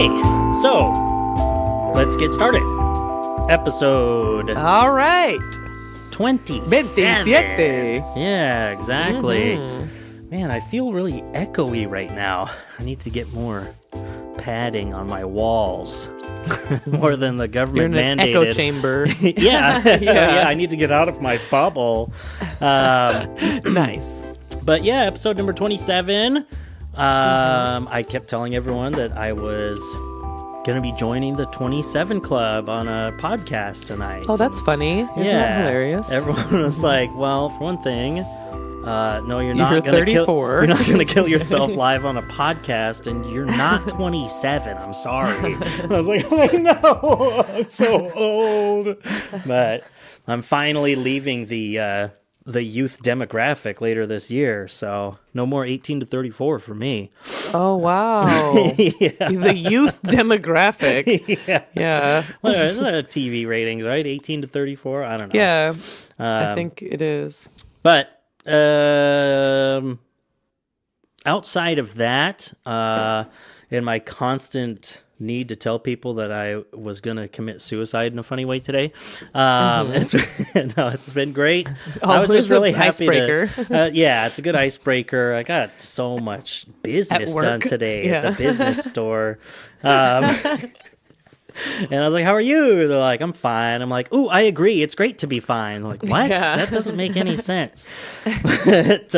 Okay, so let's get started. Episode All right. 27. 27. Yeah, exactly. Man, I feel really echoey right now. I need to get more padding on my walls. More than the government You're in an mandated. echo chamber. yeah, I need to get out of my bubble. Nice. But yeah, episode number 27. I kept telling everyone that I was going to be joining the 27 Club on a podcast tonight. Oh, that's funny. Isn't that hilarious? Everyone was like, well, for one thing, no, you're not You're going to 34. You're not going to kill yourself live on a podcast, and you're not 27. I'm sorry. I was like, I know, I'm so old. But I'm finally leaving the youth demographic later this year, so no more 18 to 34 for me. Oh, wow. Yeah. The youth demographic. Yeah. Well, TV ratings, right? 18 to 34? I don't know. Yeah. I think it is. But outside of that, in my constant need to tell people that I was going to commit suicide in a funny way today, it's been great. I was just really happy to. Yeah, it's a good icebreaker. I got so much business done today at the business store. And I was like, how are you? They're like, I'm fine. I'm like, ooh, I agree. It's great to be fine. I'm like, what? Yeah. That doesn't make any sense. But,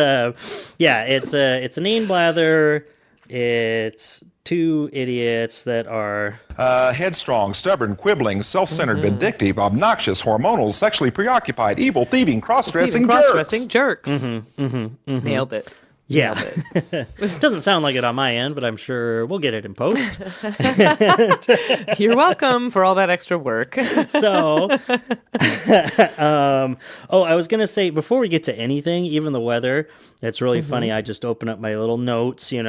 yeah, it's Inane Blather. It's two idiots that are... headstrong, stubborn, quibbling, self-centered, vindictive, obnoxious, hormonal, sexually preoccupied, evil, thieving, cross-dressing jerks. Nailed it. Yeah. Doesn't sound like it on my end, but I'm sure we'll get it in post. You're welcome for all that extra work. So, I was going to say, before we get to anything, even the weather, it's really funny. I just open up my little notes, and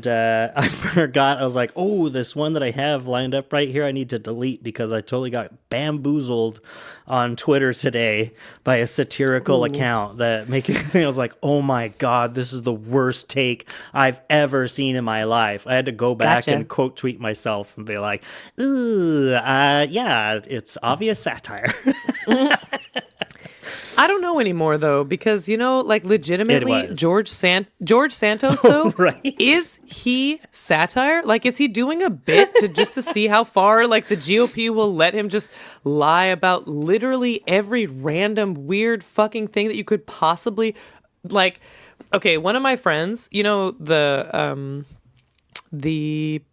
I forgot. I was like, oh, this one that I have lined up right here, I need to delete because I totally got bamboozled on Twitter today by a satirical account that I was like, oh my God, this is the worst take I've ever seen in my life. I had to go back and quote tweet myself and be like, ooh, yeah, it's obvious satire. I don't know anymore though, because legitimately George Santos though, right? Is he satire? Like, is he doing a bit to see how far the GOP will let him just lie about literally every random weird fucking thing that you could possibly like? Okay, one of my friends, the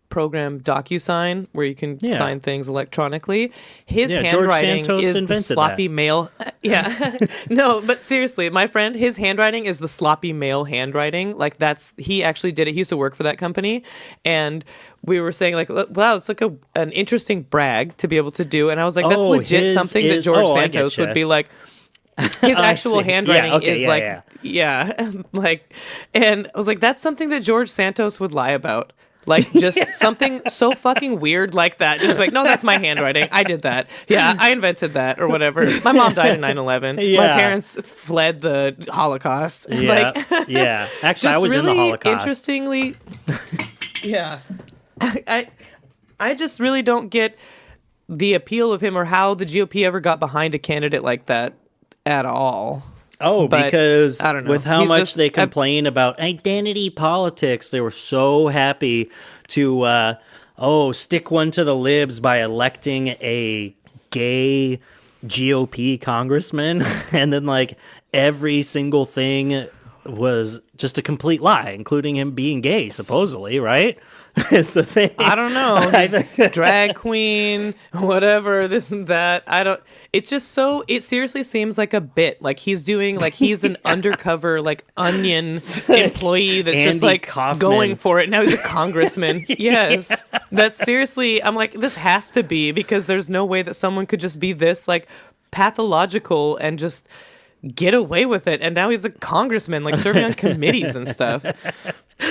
program DocuSign, where you can sign things electronically. His handwriting is the sloppy mail. Yeah. No, but seriously, my friend, his handwriting is the sloppy mail handwriting. Like, he actually did it. He used to work for that company. And we were saying, wow, it's like an interesting brag to be able to do. And I was like, that's legit something that George Santos would be like. His actual handwriting is and I was like, that's something that George Santos would lie about. Like, just something so fucking weird like that. Just like, no, that's my handwriting. I did that. Yeah, I invented that or whatever. My mom died in 9/11. Yeah. My parents fled the Holocaust. Yeah, yeah. Actually, I was in the Holocaust. Interestingly, yeah. I just really don't get the appeal of him or how the GOP ever got behind a candidate like that at all. Oh, but because I don't know. With how much they complain about identity politics, they were so happy to stick one to the libs by electing a gay GOP congressman, and then every single thing was just a complete lie, including him being gay, supposedly, right? Is the thing. I don't know. Drag queen, whatever, this and that. It's just so, it seriously seems like a bit. Like he's doing, he's an undercover, onion employee that's Andy just Kaufman. Going for it. Now he's a congressman. Yes. That's seriously, I'm like, this has to be, because there's no way that someone could just be this pathological and just get away with it. And now he's a congressman, serving on committees and stuff.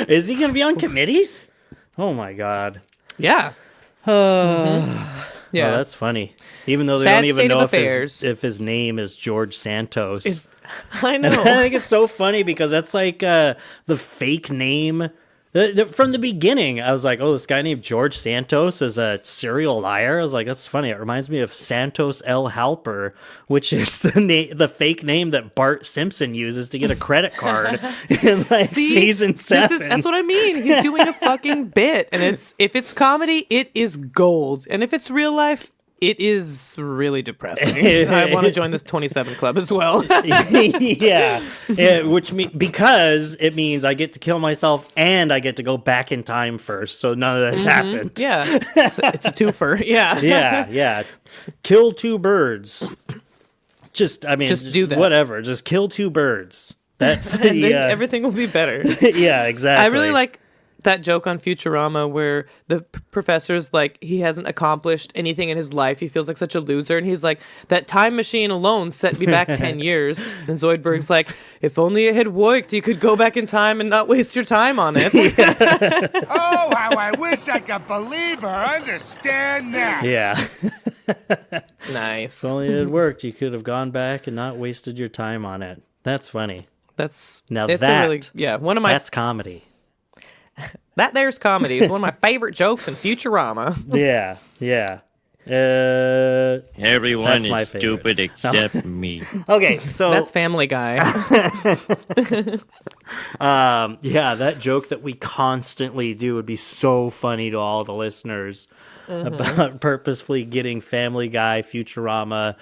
Is he going to be on committees? Oh my God. Yeah. Yeah. Oh, that's funny. Even though they don't even know if his name is George Santos. I know. I think it's so funny because that's the fake name From the beginning, I was like, oh, this guy named George Santos is a serial liar. I was like, that's funny. It reminds me of Santos L. Halper, which is the fake name that Bart Simpson uses to get a credit card in season 7. That's what I mean. He's doing a fucking bit. And if it's comedy, it is gold. And if it's real life, it is really depressing. I want to join this 27 club as well. Yeah, because it means I get to kill myself and I get to go back in time first, so none of this happened. Yeah, it's a twofer. Yeah, yeah. Kill 2 birds. Just do that. Whatever. Just kill 2 birds. That's and then everything will be better. Yeah, exactly. I really like that joke on Futurama where the professor's like, he hasn't accomplished anything in his life. He feels like such a loser. And he's like, that time machine alone set me back 10 years. And Zoidberg's like, if only it had worked, you could go back in time and not waste your time on it. Oh, how I wish I could believe or understand that. Yeah. Nice. If only it had worked, you could have gone back and not wasted your time on it. That's funny. That's one of my... That's comedy. That there's comedy. It's one of my favorite jokes in Futurama. Yeah. Everyone is stupid except me. Okay, so that's Family Guy. Yeah, that joke that we constantly do would be so funny to all the listeners about purposefully getting Family Guy, Futurama,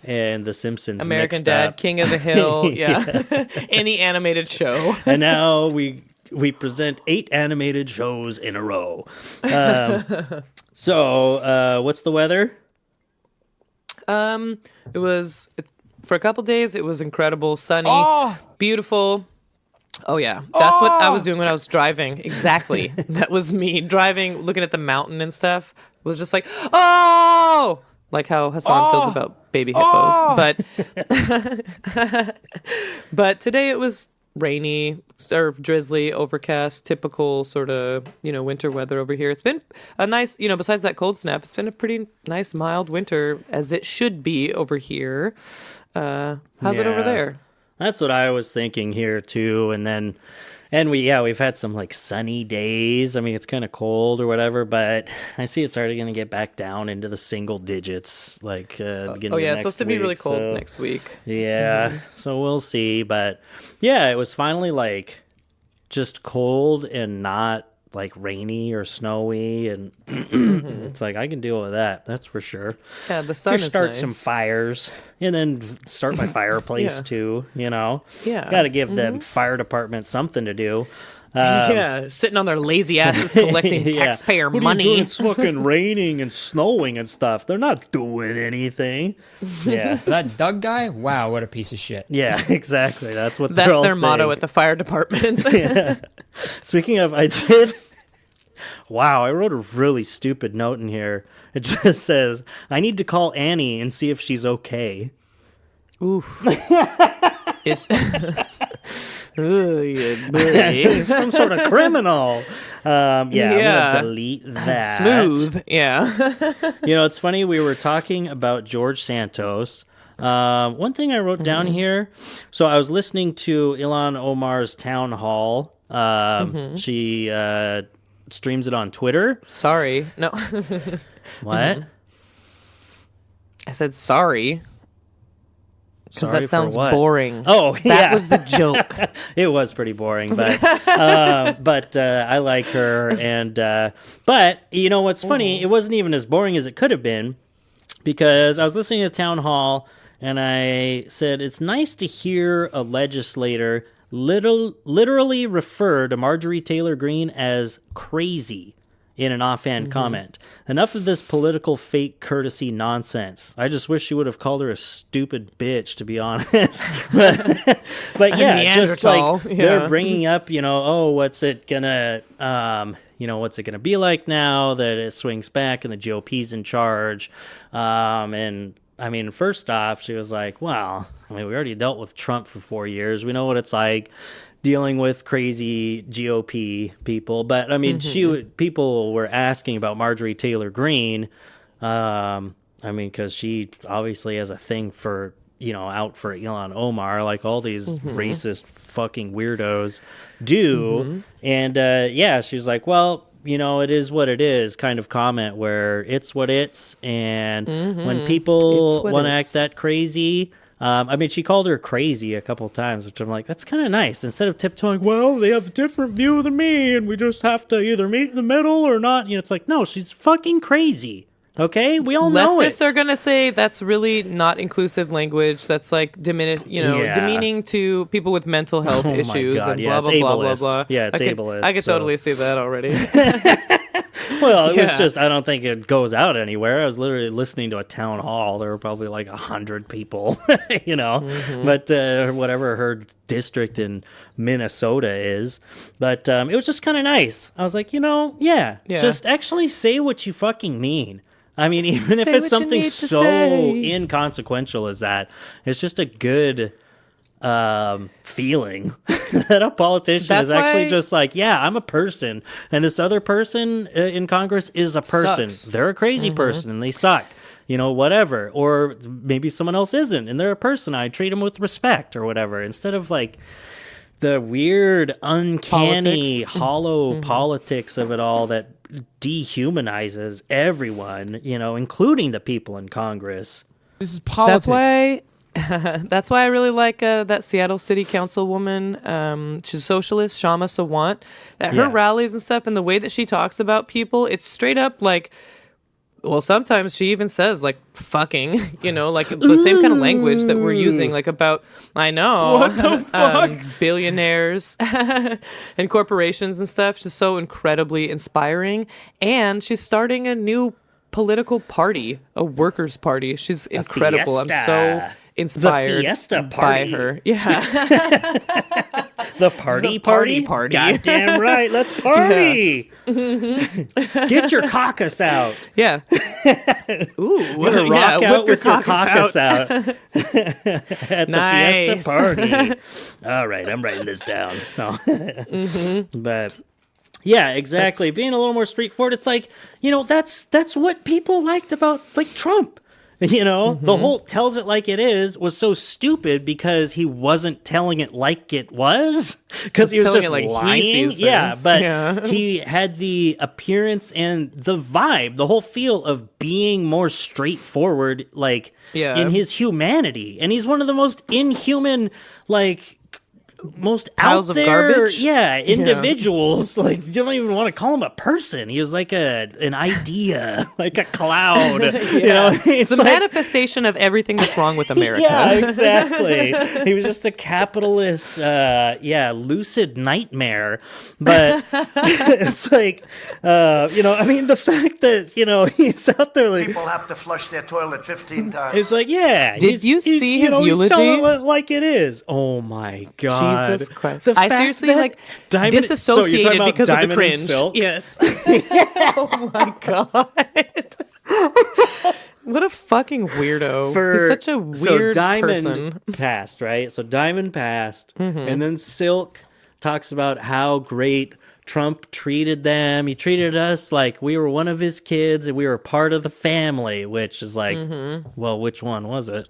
and The Simpsons American mixed Dad, up. King of the Hill, yeah. Any animated show. And now we present 8 animated shows in a row. So, what's the weather? It was, for a couple days, it was incredible, sunny, beautiful. Oh, yeah. That's what I was doing when I was driving. Exactly. That was me driving, looking at the mountain and stuff. It was just like, oh! Like how Hassan feels about baby hippos. But today it was rainy or drizzly, overcast, typical sort of, winter weather over here. It's been a nice, besides that cold snap, it's been a pretty nice, mild winter, as it should be over here. How's it over there? That's what I was thinking here too. And we've had some sunny days. I mean, it's kind of cold or whatever, but I see it's already going to get back down into the single digits, beginning of next week. It's supposed to be really cold next week. Yeah, so we'll see. But yeah, it was finally just cold and not rainy or snowy, and it's I can deal with that. That's for sure. Yeah, the sun is start nice. some fires, and then start my fireplace too. Yeah, got to give the fire department something to do. Sitting on their lazy asses collecting taxpayer money. What are you doing? It's fucking raining and snowing and stuff. They're not doing anything. Yeah, that Doug guy. Wow, what a piece of shit. Yeah, exactly. That's what that's they're all their saying. motto at the fire department. Yeah. Speaking of, I did. Wow, I wrote a really stupid note in here. It just says, I need to call Annie and see if she's okay. Oof. Some sort of criminal. I'm going to delete that. Smooth, yeah. It's funny, we were talking about George Santos. One thing I wrote down here, so I was listening to Ilhan Omar's town hall. She streams it on Twitter. Sorry. No. What? I said sorry. Because that sounds boring. Oh, yeah. That was the joke. It was pretty boring, but I like her. And but what's funny? It wasn't even as boring as it could have been, because I was listening to Town Hall and I said it's nice to hear a legislator literally refer to Marjorie Taylor Greene as crazy in an offhand comment. Enough of this political fake courtesy nonsense. I just wish she would have called her a stupid bitch, to be honest. but yeah, just they're bringing up, what's it gonna, what's it gonna be like now that it swings back and the GOP's in charge? And I mean, first off, she was like, well, we already dealt with Trump for 4 years. We know what it's like dealing with crazy GOP people. But I mean, people were asking about Marjorie Taylor Greene. Because she obviously has a thing for out for Ilhan Omar, like all these racist fucking weirdos do. And she's like, well, it is what it is kind of comment where it's what it's. And when people want to act that crazy, she called her crazy a couple of times, which I'm like, that's kind of nice. Instead of tiptoeing, well, they have a different view than me, and we just have to either meet in the middle or not. It's like, no, she's fucking crazy. Okay, we all know it. Leftists are gonna say that's really not inclusive language. That's like demeaning to people with mental health issues and blah blah blah blah blah. Yeah, it's ableist. I could totally see that already. Well, it was just, I don't think it goes out anywhere. I was literally listening to a town hall. There were probably like 100 people, but whatever her district in Minnesota is. But it was just kind of nice. I was like, just actually say what you fucking mean. I mean, even if it's something so inconsequential as that, it's just a good feeling that a politician is actually just like, yeah, I'm a person, and this other person in Congress is a person. Sucks. They're a crazy person, and they suck. Whatever. Or maybe someone else isn't, and they're a person. I treat them with respect or whatever, instead of like the weird, uncanny, hollow politics of it all that dehumanizes everyone, including the people in Congress. This is politics. That's why I really like that Seattle City Councilwoman. She's a socialist, Shama Sawant. At her rallies and stuff, and the way that she talks about people, it's straight up like, well, sometimes she even says like fucking, like the same kind of language that we're using, like about, I know, what the fuck? Billionaires and corporations and stuff. She's so incredibly inspiring, and she's starting a new political party, a workers' party. She's incredible. I'm so inspired the Fiesta party. by her. Yeah. The party. Goddamn right. Let's party. Get your caucus out. Yeah. Ooh. You're gonna rock out with your caucus out. At the Fiesta party. All right, I'm writing this down. No. But yeah, exactly. Being a little more straightforward. It's like, that's what people liked about like Trump. The whole tells it like it is was so stupid because he wasn't telling it like it was, because he was just like lying. He had the appearance and the vibe, the whole feel of being more straightforward, like in his humanity. And he's one of the most inhuman, like, most piles out there, of garbage. Individuals. Like, you don't even want to call him a person. He was like an idea, like a cloud. It's a manifestation of everything that's wrong with America. Yeah, exactly. He was just a capitalist, lucid nightmare. But it's like, the fact that he's out there like people have to flush their toilet 15 times. It's like, Did you see his eulogy? He's telling it like it is. Oh my god. Jesus Christ. I seriously disassociated because of the cringe. Yes. Oh my god. What a fucking weirdo. He's such a weird person. Passed, right? So Diamond passed, and then Silk talks about how great Trump treated them. He treated us like we were one of his kids and we were part of the family, which is like, well, which one was it?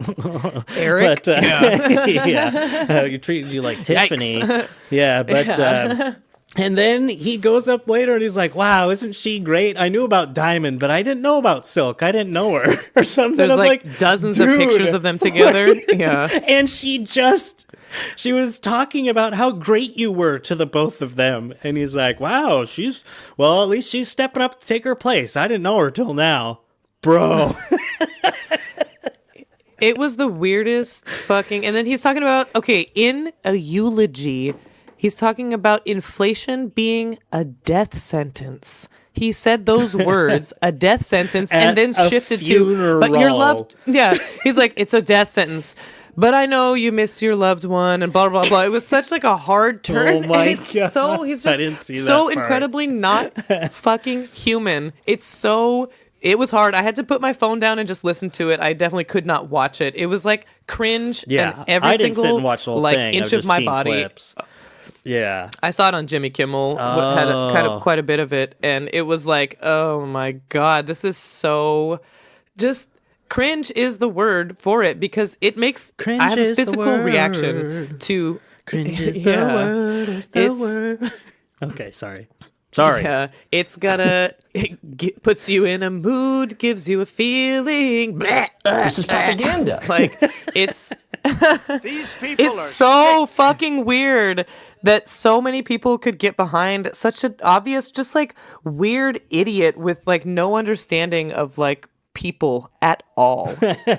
Eric? But, he treated you like Tiffany. Yeah, but... and then he goes up later and he's like, wow, isn't she great? I knew about Diamond, but I didn't know about Silk. I didn't know her. Or something. There's like dozens of pictures of them together. Yeah. And she was talking about how great you were to the both of them. And he's like, wow, at least she's stepping up to take her place. I didn't know her till now. Bro. It was the weirdest fucking... And then he's talking about, in a eulogy... He's talking about inflation being a death sentence. He said those words, a death sentence, and then shifted to, but your loved... Yeah, he's like, it's a death sentence. But I know you miss your loved one, and blah, blah, blah. It was such like a hard turn. Oh my God. So, he's just so incredibly not fucking human. It was hard. I had to put my phone down and just listen to it. I definitely could not watch it. It was like cringe. Yeah, and every I didn't single sit and watch the whole thing. inch of my body. Clips. Yeah, I saw it on Jimmy Kimmel. Had quite a bit of it, and it was like, oh my god, this is so just cringe is the word for it because it makes I have a physical reaction to cringe is the word. It's the word. Okay, sorry. Yeah, it's it puts you in a mood, gives you a feeling. This is propaganda. Like it's These people it's are so sick. fucking weird that so many people could get behind such an obvious, just like weird idiot with like no understanding of like people at all.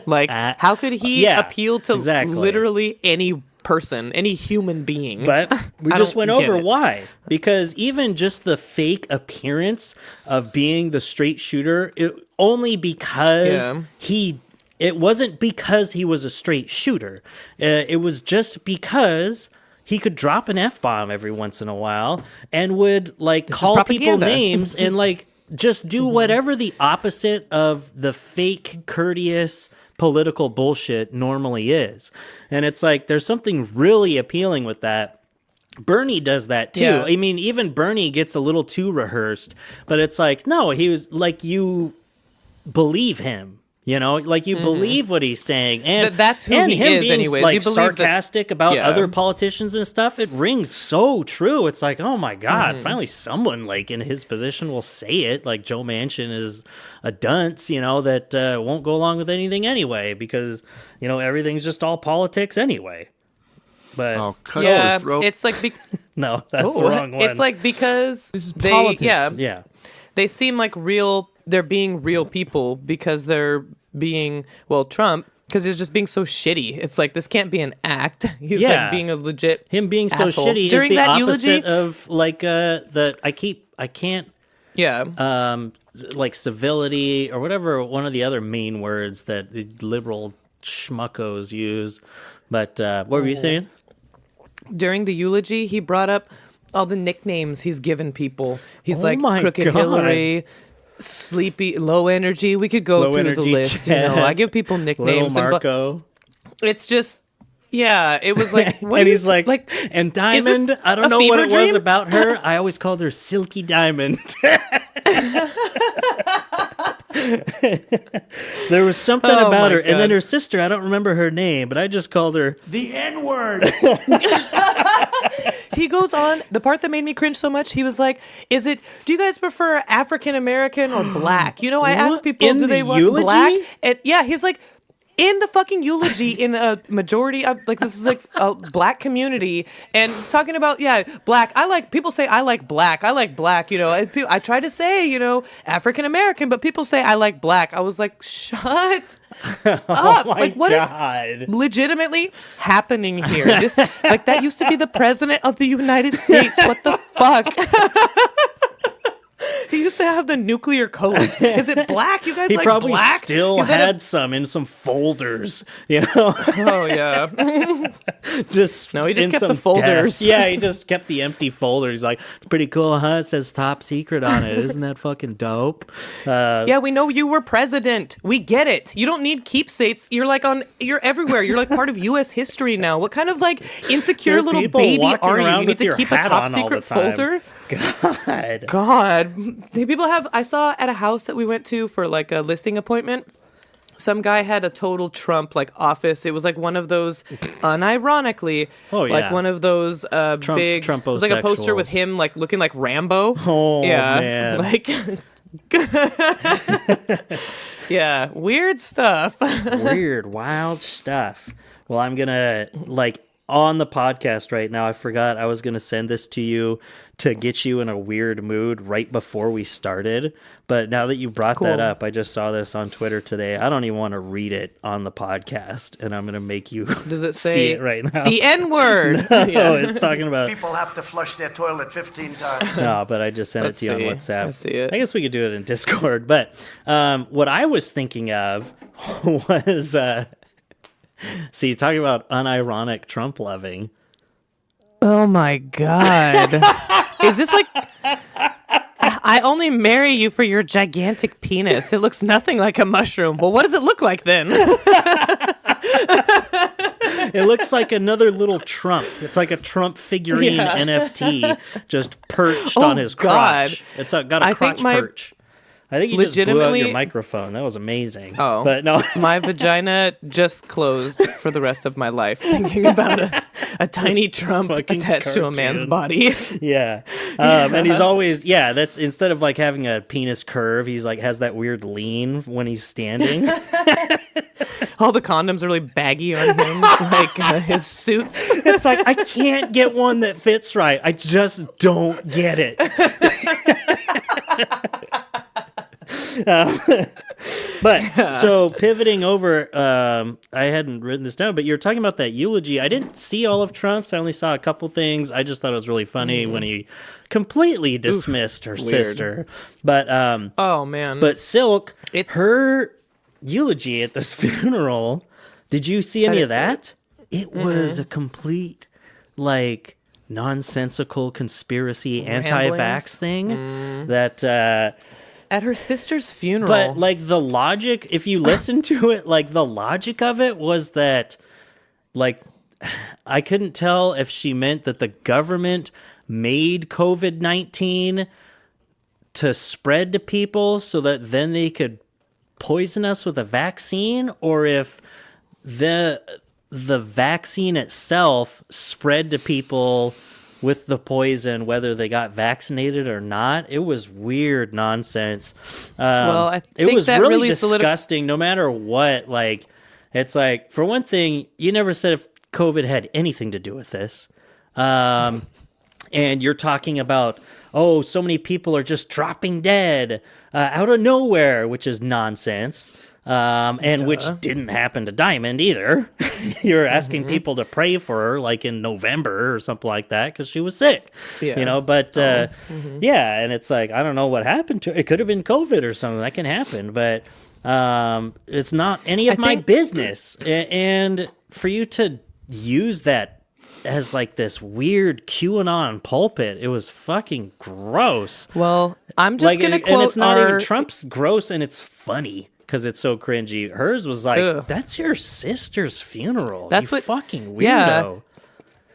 Like how could he appeal to literally any person, any human being? But we just went over why. Because even just the fake appearance of being the straight shooter, it wasn't because he was a straight shooter. It was just because he could drop an F-bomb every once in a while and would like call people names and like just do whatever the opposite of the fake courteous political bullshit normally is. And it's like there's something really appealing with that. Bernie does that too. Yeah. I mean, even Bernie gets a little too rehearsed, but it's like, no, he was like, you believe him. You know, like you believe what he's saying, and that's who he is. Being, anyways, like sarcastic about other politicians and stuff. It rings so true. It's like, oh my god, finally someone like in his position will say it. Like Joe Manchin is a dunce, you know, that won't go along with anything anyway because you know everything's just all politics anyway. But it's like no, that's the wrong one. It's like because this is politics. They seem like real. They're being real people because they're being, Trump, because he's just being so shitty. It's like, this can't be an act. He's like being a legit Him being so asshole. shitty During is the that opposite eulogy, of like I can't like civility or whatever one of the other mean words that the liberal schmuckos use. But what were you saying? During the eulogy, he brought up all the nicknames he's given people. He's like Crooked God. Hillary, Sleepy, Low Energy. We could go through the list. Chad, you know, I give people nicknames. Little Marco. It's just, it was like, and he's like, and Diamond. I don't know what it was about her. I always called her Silky Diamond. There was something about her, and then her sister. I don't remember her name, but I just called her the N-word. He goes on, the part that made me cringe so much, he was like, do you guys prefer African American or black? You know, I ask people, do they want black? And he's like, in the fucking eulogy, in a majority of, like, this is like a black community, and he's talking about, black. People say I like black, you know. I try to say, you know, African American, but people say I like black. I was like, shut up. Like, what is legitimately happening here? This, like, that used to be the president of the United States. What the fuck? He used to have the nuclear codes. Is it black? You guys he like probably black? Still had some in some folders, you know? Oh, yeah. He just kept the folders. Desk. Yeah, he just kept the empty folders. He's like, it's pretty cool, huh? It says top secret on it. Isn't that fucking dope? We know you were president. We get it. You don't need keepsakes. You're everywhere. You're like part of U.S. history now. What kind of like insecure little baby are you? You need to keep a top secret folder? God. People have, I saw at a house that we went to for like a listing appointment, some guy had a total Trump like office. It was like one of those, unironically, one of those big, it was like a poster with him like looking like Rambo. Oh, man. Like, weird stuff. Weird, wild stuff. Well, I'm gonna like on the podcast right now, I forgot I was going to send this to you to get you in a weird mood right before we started. But now that you brought that up, I just saw this on Twitter today. I don't even want to read it on the podcast, and I'm going to make you Does it say see it right now. The N-word? No, it's talking about... People have to flush their toilet 15 times. No, but I just sent it to you on WhatsApp. I see it. I guess we could do it in Discord. But what I was thinking of was... See, talking about unironic Trump loving. Oh my God. Is this like... I only marry you for your gigantic penis. It looks nothing like a mushroom. Well, what does it look like then? It looks like another little Trump. It's like a Trump figurine NFT just perched on his crotch. It's got a crotch perch. I think you just blew out your microphone. That was amazing. Oh, but no, my vagina just closed for the rest of my life thinking about a tiny Trump attached to a man's body. Yeah, and he's always that's instead of like having a penis curve, he's like has that weird lean when he's standing. All the condoms are really baggy on him, like his suits. It's like I can't get one that fits right. I just don't get it. But so pivoting over, I hadn't written this down, but you're talking about that eulogy. I didn't see all of Trump's. I only saw a couple things. I just thought it was really funny when he completely dismissed her sister. But oh man, but Silk, her eulogy at this funeral. Did you see any of that? It was a complete like nonsensical conspiracy anti-vax thing that. At her sister's funeral. But, like, the logic, if you listen to it, like, the logic of it was that, like, I couldn't tell if she meant that the government made COVID-19 to spread to people so that then they could poison us with a vaccine, or if the vaccine itself spread to people with the poison, whether they got vaccinated or not. It was weird nonsense. Well, I think it was that really disgusting. No matter what, like, it's like, for one thing, you never said if COVID had anything to do with this. And you're talking about, so many people are just dropping dead out of nowhere, which is nonsense. And which didn't happen to Diamond either. You're asking people to pray for her like in November or something like that because she was sick, but and it's like, I don't know what happened to her. It could have been COVID or something that can happen, but it's not any of my business. And for you to use that as like this weird QAnon pulpit, it was fucking gross. Well, I'm just going to quote, and it's not even Trump's gross, and it's funny. Because it's so cringy. Hers was like, that's your sister's funeral. That's you fucking weirdo. Yeah.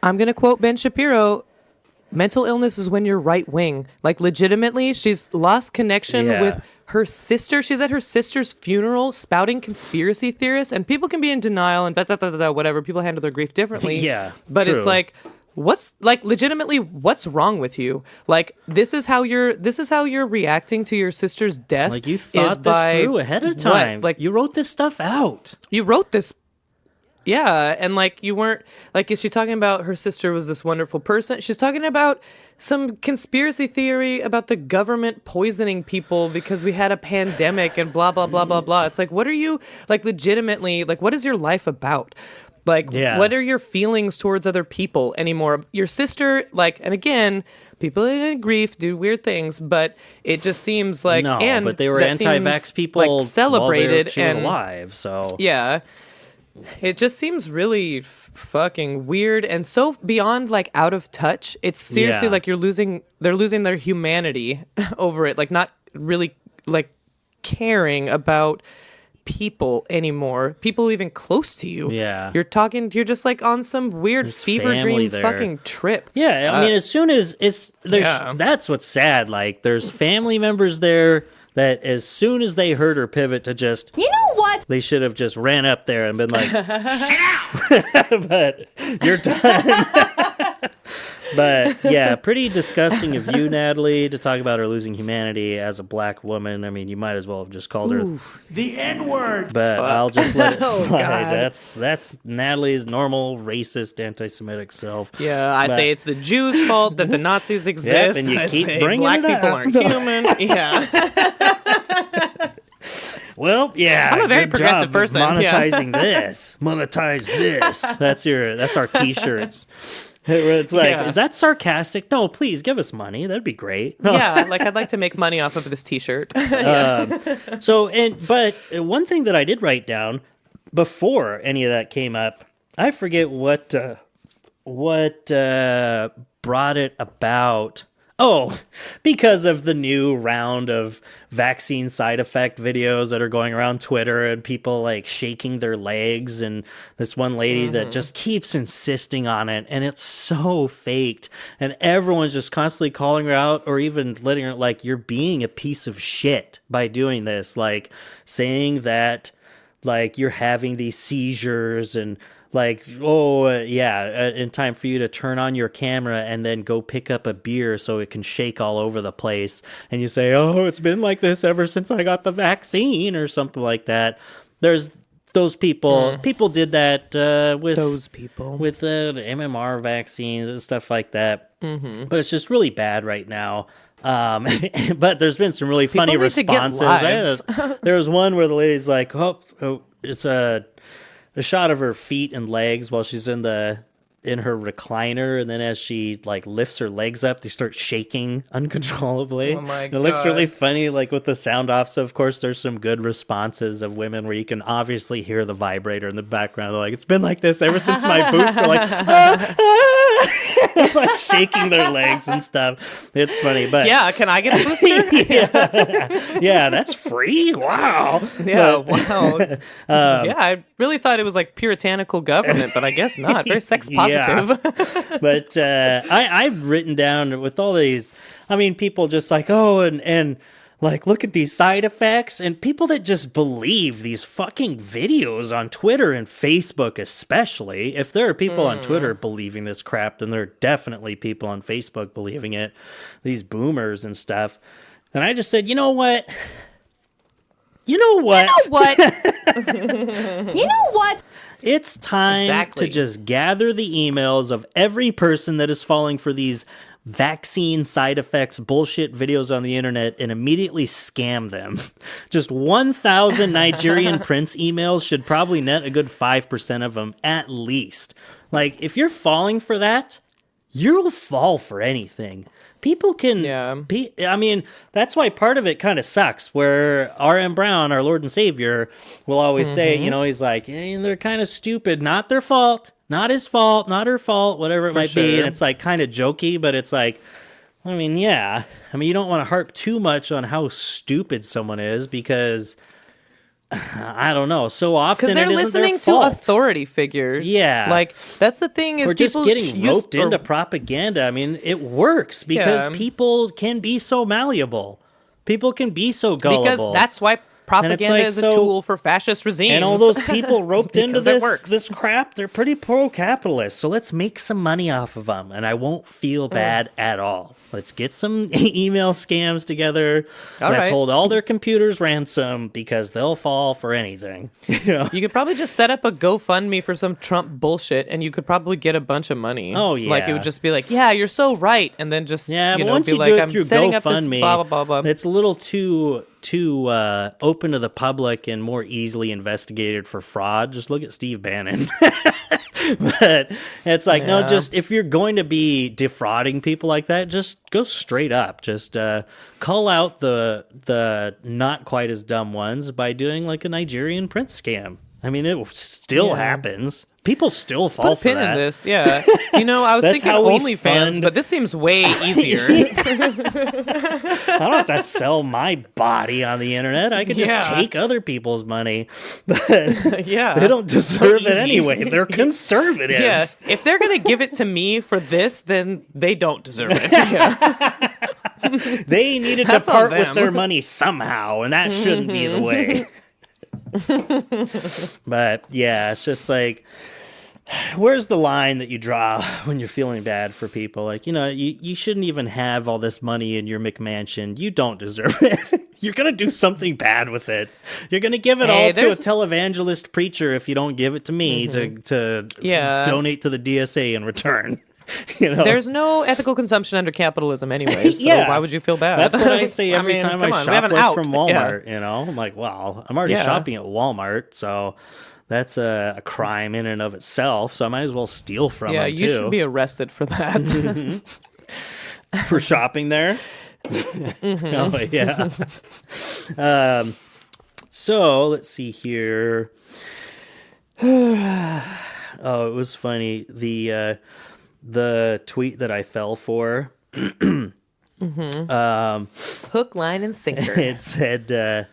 I'm going to quote Ben Shapiro. Mental illness is when you're right wing. Like, legitimately, she's lost connection with her sister. She's at her sister's funeral spouting conspiracy theorists. And people can be in denial and whatever. People handle their grief differently. But true. It's like, legitimately, what's wrong with you? Like, this is how you're reacting to your sister's death. Like, you thought this through ahead of time. Like, you wrote this stuff out. You wrote this. Yeah. And like, you weren't like, is she talking about her sister was this wonderful person? She's talking about some conspiracy theory about the government poisoning people because we had a pandemic and blah, blah, blah, blah, blah. It's like, what are you like legitimately, like, what is your life about? Like, what are your feelings towards other people anymore? Your sister, like, and again, people in grief do weird things, but it just seems like but they were anti-vax people like celebrated she was alive. So it just seems really fucking weird and so beyond like out of touch. It's seriously like they're losing their humanity over it. Like not really like caring about people anymore, people even close to you. You're just like on some weird fever dream fucking trip. I mean, as soon as that's what's sad. Like, there's family members there that as soon as they heard her pivot to just, you know what, they should have just ran up there and been like, sit out. But you're done. But yeah, pretty disgusting of you, Natalie, to talk about her losing humanity as a black woman. I mean, you might as well have just called her the N-word. But I'll just let it slide. That's Natalie's normal racist anti-Semitic self. Yeah, I say it's the Jews' fault that the Nazis exist. And you keep bringing black it up. people aren't human. Well, I'm a very progressive person. Monetizing this, monetize this. That's our T-shirts. Where it's like, is that sarcastic? No, please give us money. That'd be great. Like I'd like to make money off of this T-shirt. But one thing that I did write down before any of that came up, I forget what brought it about. Oh, because of the new round of vaccine side effect videos that are going around Twitter and people like shaking their legs, and this one lady that just keeps insisting on it, and it's so faked, and everyone's just constantly calling her out or even letting her like, you're being a piece of shit by doing this, like saying that like you're having these seizures and like, in time for you to turn on your camera and then go pick up a beer so it can shake all over the place. And you say, oh, it's been like this ever since I got the vaccine or something like that. There's those people. People did that with those people with the MMR vaccines and stuff like that. But it's just really bad right now. But there's been some really funny responses. There was one where the lady's like, oh it's a shot of her feet and legs while she's in her recliner, and then as she like lifts her legs up, they start shaking uncontrollably. Oh my God. It looks really funny, like with the sound off. So of course there's some good responses of women where you can obviously hear the vibrator in the background. They're like, it's been like this ever since my booster, like, like shaking their legs and stuff. It's funny, but yeah, can I get a booster? yeah, that's free. Wow. Yeah, wow. Yeah, I really thought it was like puritanical government, but I guess not. Very sex positive. Yeah. But I've written down with all these, I mean, people just like, oh, and like, look at these side effects, and people that just believe these fucking videos on Twitter and Facebook, especially. If there are people on Twitter believing this crap, then there are definitely people on Facebook believing it, these boomers and stuff. And I just said, you know what? You know what? It's time to just gather the emails of every person that is falling for these vaccine side effects bullshit videos on the internet and immediately scam them. Just 1,000 Nigerian prince emails should probably net a good 5% of them at least. Like, if you're falling for that, you'll fall for anything. People can, I mean, that's why part of it kind of sucks, where R.M. Brown, our Lord and Savior, will always say, you know, he's like, hey, they're kind of stupid, not their fault, not his fault, not her fault, whatever it might be. And it's like kind of jokey, but it's like, I mean, yeah. I mean, you don't want to harp too much on how stupid someone is because, I don't know, so often because they're listening to authority figures. Yeah, like that's the thing is, we're just getting roped into propaganda. I mean, it works because people can be so malleable. People can be so gullible. Because that's why propaganda like, is a tool for fascist regimes. And all those people roped into this crap, they're pretty pro-capitalist. So let's make some money off of them, and I won't feel bad at all. Let's get some email scams together. Let's hold all their computers ransom because they'll fall for anything. You know? You could probably just set up a GoFundMe for some Trump bullshit, and you could probably get a bunch of money. Oh yeah, like it would just be like, yeah, you're so right, and then just but know, once be you like, do it I'm through setting up this GoFundMe, blah blah blah blah. It's a little too open to the public and more easily investigated for fraud. Just look at Steve Bannon. But it's like, no, just if you're going to be defrauding people like that, just go straight up. Just call out the not quite as dumb ones by doing like a Nigerian prince scam. I mean, it still happens. People still fall for that. Put a pin in this, yeah. You know, I was thinking OnlyFans, but this seems way easier. I don't have to sell my body on the internet. I could just take other people's money. But they don't deserve it anyway. They're conservatives. Yeah, if they're going to give it to me for this, then they don't deserve it. Yeah. They needed to part with their money somehow, and that shouldn't be the way. But yeah, it's just like, where's the line that you draw when you're feeling bad for people? Like, you know, you shouldn't even have all this money in your McMansion. You don't deserve it. You're going to do something bad with it. You're going to give it all to a televangelist preacher if you don't give it to me to donate to the DSA in return. You know? There's no ethical consumption under capitalism anyway, so why would you feel bad? That's what I say every time I shop from Walmart. You know, I'm like, well, I'm already shopping at Walmart, so that's a crime in and of itself. So I might as well steal from them too. Yeah, you should be arrested for that. For shopping there. Oh yeah. So let's see here. Oh, it was funny. The tweet that I fell for Hook, line, and sinker. It said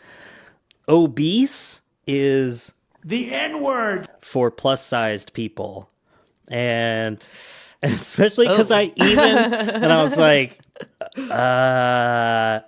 obese is The N-word. for plus-sized people. And especially because I was like, I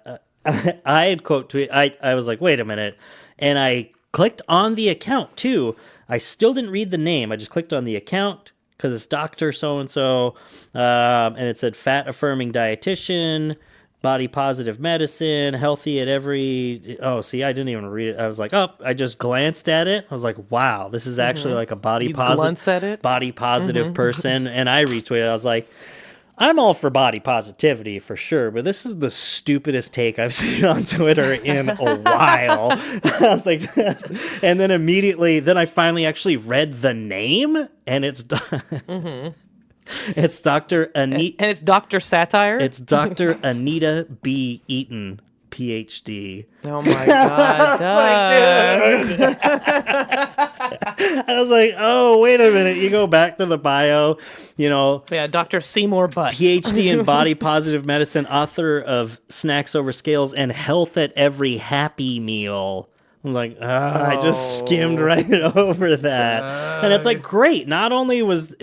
had quote tweet. I was like, wait a minute. And I clicked on the account too. I still didn't read the name. I just clicked on the account because it's Dr. So-and-so. And it said fat affirming dietitian, body positive medicine, healthy at every. Oh, see, I didn't even read it. I was like, I just glanced at it. I was like, wow, this is actually like a body positive person. And I retweeted. I was like, I'm all for body positivity for sure, but this is the stupidest take I've seen on Twitter in a while. I was like, and then immediately, then I finally actually read the name, and it's it's Dr. Anita, and it's Dr. Satire. It's Dr. Anita B. Eaton, PhD. Oh my God, Doug. I was like, oh, wait a minute. You go back to the bio, Yeah, Dr. Seymour Butts. PhD in body positive medicine, author of Snacks Over Scales and Health at Every Happy Meal. I'm like, I just skimmed right over that. And it's like, great. Not only is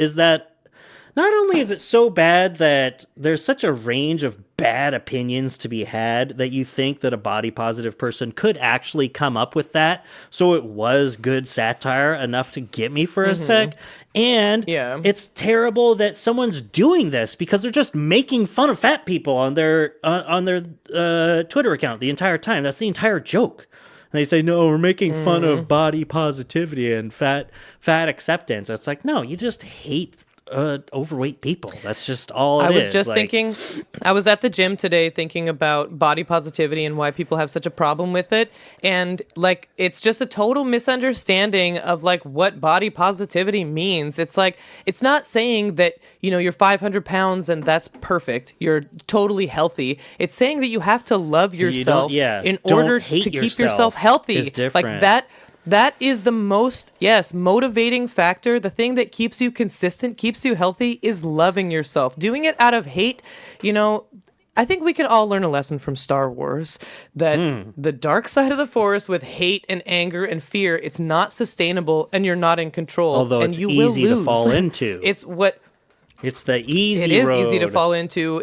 it so bad that there's such a range of bad opinions to be had that you think that a body positive person could actually come up with that. So it was good satire enough to get me for a sec. And it's terrible that someone's doing this because they're just making fun of fat people on their Twitter account the entire time. That's the entire joke. And they say, no, we're making fun of body positivity and fat acceptance. It's like, no, you just hate overweight people. That's just all it is. I was just thinking, I was at the gym today thinking about body positivity and why people have such a problem with it. And like, it's just a total misunderstanding of like what body positivity means. It's like, it's not saying that, you're 500 pounds and that's perfect. You're totally healthy. It's saying that you have to love yourself in order to keep yourself healthy. It's different. Like that is the most, motivating factor. The thing that keeps you consistent, keeps you healthy, is loving yourself. Doing it out of hate, I think we can all learn a lesson from Star Wars that the dark side of the force with hate and anger and fear, it's not sustainable and you're not in control. Although and it's you easy will lose. to fall into. It's the easy road. It is road. easy to fall into.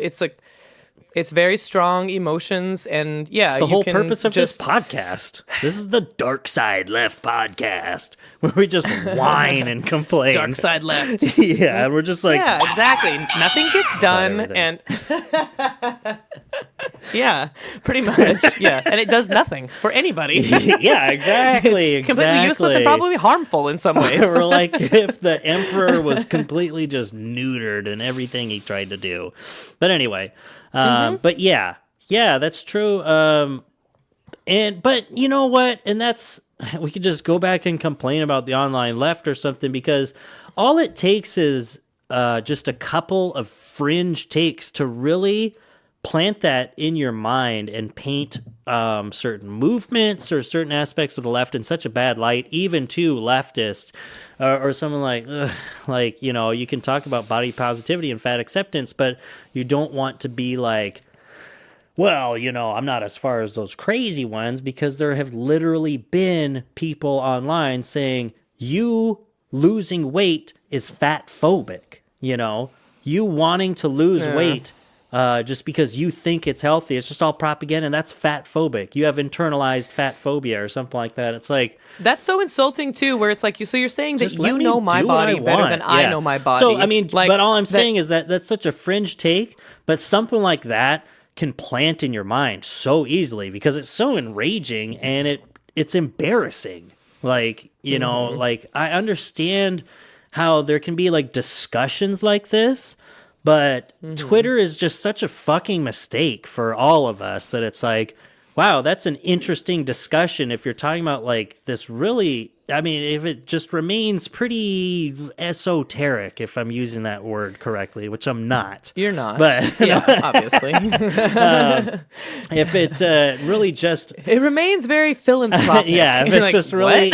It's very strong emotions, and it's the whole purpose of this podcast. This is the Dark Side Left podcast, where we just whine and complain. Dark Side Left. Yeah, and we're just like... Yeah, exactly. Nothing gets done, and... yeah, pretty much. Yeah, and it does nothing for anybody. Yeah, exactly. Completely useless and probably harmful in some ways. Or like if the Emperor was completely just neutered in everything he tried to do. But anyway... But yeah, that's true. But you know what? And we could just go back and complain about the online left or something, because all it takes is just a couple of fringe takes to really plant that in your mind and paint certain movements or certain aspects of the left in such a bad light, even to leftists. Or someone like, you can talk about body positivity and fat acceptance, but you don't want to be like, well, I'm not as far as those crazy ones, because there have literally been people online saying you losing weight is fat phobic, you wanting to lose weight. Just because you think it's healthy, it's just all propaganda, and that's fat phobic. You have internalized fat phobia or something like that. It's like, that's so insulting too, where it's like so you're saying that you know my body better than I know my body. So I mean, but all I'm saying is that's such a fringe take, but something like that can plant in your mind so easily because it's so enraging and it's embarrassing. Like, like I understand how there can be like discussions like this. But Twitter is just such a fucking mistake for all of us that it's like, wow, that's an interesting discussion if you're talking about like this really, if it just remains pretty esoteric, if I'm using that word correctly, which I'm not. You're not. But obviously. If it's really just... It remains very philanthropic. Yeah, if it's just really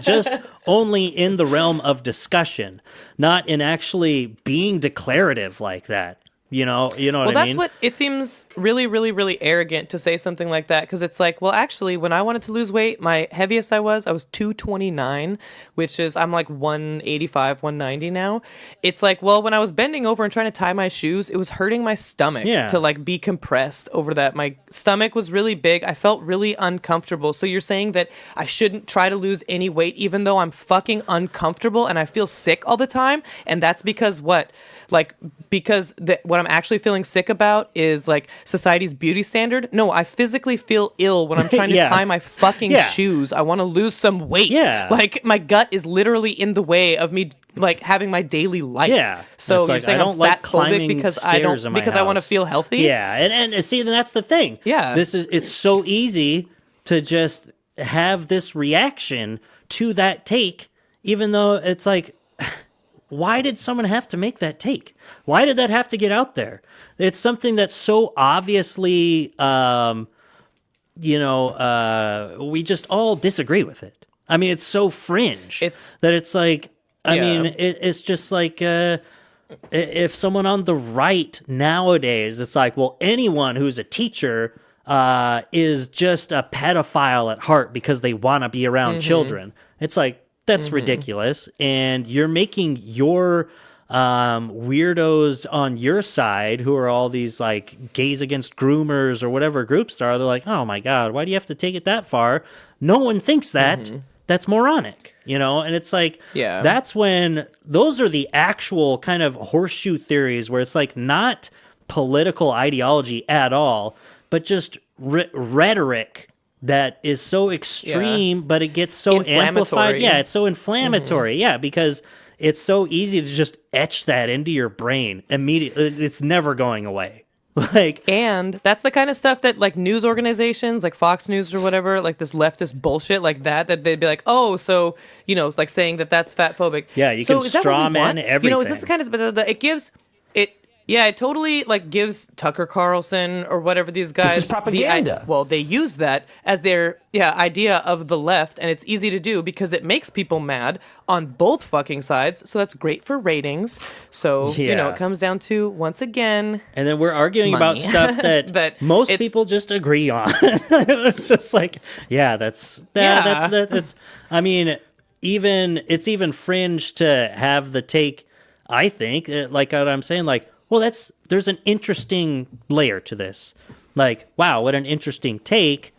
just only in the realm of discussion, not in actually being declarative like that. You know what I mean? Well, that's what it seems really, really, really arrogant to say something like that, because it's like, well, actually, when I wanted to lose weight, my heaviest I was 229, which is I'm like 185, 190 now. It's like, well, when I was bending over and trying to tie my shoes, it was hurting my stomach to like be compressed over that. My stomach was really big. I felt really uncomfortable. So you're saying that I shouldn't try to lose any weight, even though I'm fucking uncomfortable and I feel sick all the time, and that's because what? Like, because what I'm actually feeling sick about is like society's beauty standard. No, I physically feel ill when I'm trying to tie my fucking shoes. I want to lose some weight. Yeah. Like, my gut is literally in the way of me like having my daily life. Yeah. So you're saying I'm fat phobic because I want to feel healthy? Yeah. And see, then that's the thing. Yeah. It's so easy to just have this reaction to that take, even though it's like, why did someone have to make that take? Why did that have to get out there? It's something that's so obviously, we just all disagree with it. I mean, it's so fringe that it's like, it's just like if someone on the right nowadays, it's like, well, anyone who's a teacher is just a pedophile at heart because they want to be around children. It's like, that's ridiculous. And you're making your weirdos on your side, who are all these like gays against groomers or whatever groups are, they're like, oh my God, why do you have to take it that far? No one thinks that. That's moronic, And it's like, that's when those are the actual kind of horseshoe theories where it's like not political ideology at all, but just rhetoric that is so extreme, but it gets so amplified. Yeah, it's so inflammatory. Yeah, because it's so easy to just etch that into your brain immediately. It's never going away. And that's the kind of stuff that like news organizations like Fox News or whatever, like this leftist bullshit like that they'd be like, oh, so, like saying that that's fat phobic. Yeah, you can straw man everything. Is this the kind of, it gives it. Yeah, it totally like gives Tucker Carlson or whatever these guys. This is propaganda. They use that as their idea of the left, and it's easy to do because it makes people mad on both fucking sides. So that's great for ratings. So it comes down to, once again, and then we're arguing about stuff that most people just agree on. It's just like, that's. I mean, it's even fringe to have the take. I think, like what I'm saying, like, well, there's an interesting layer to this. Like, wow, what an interesting take.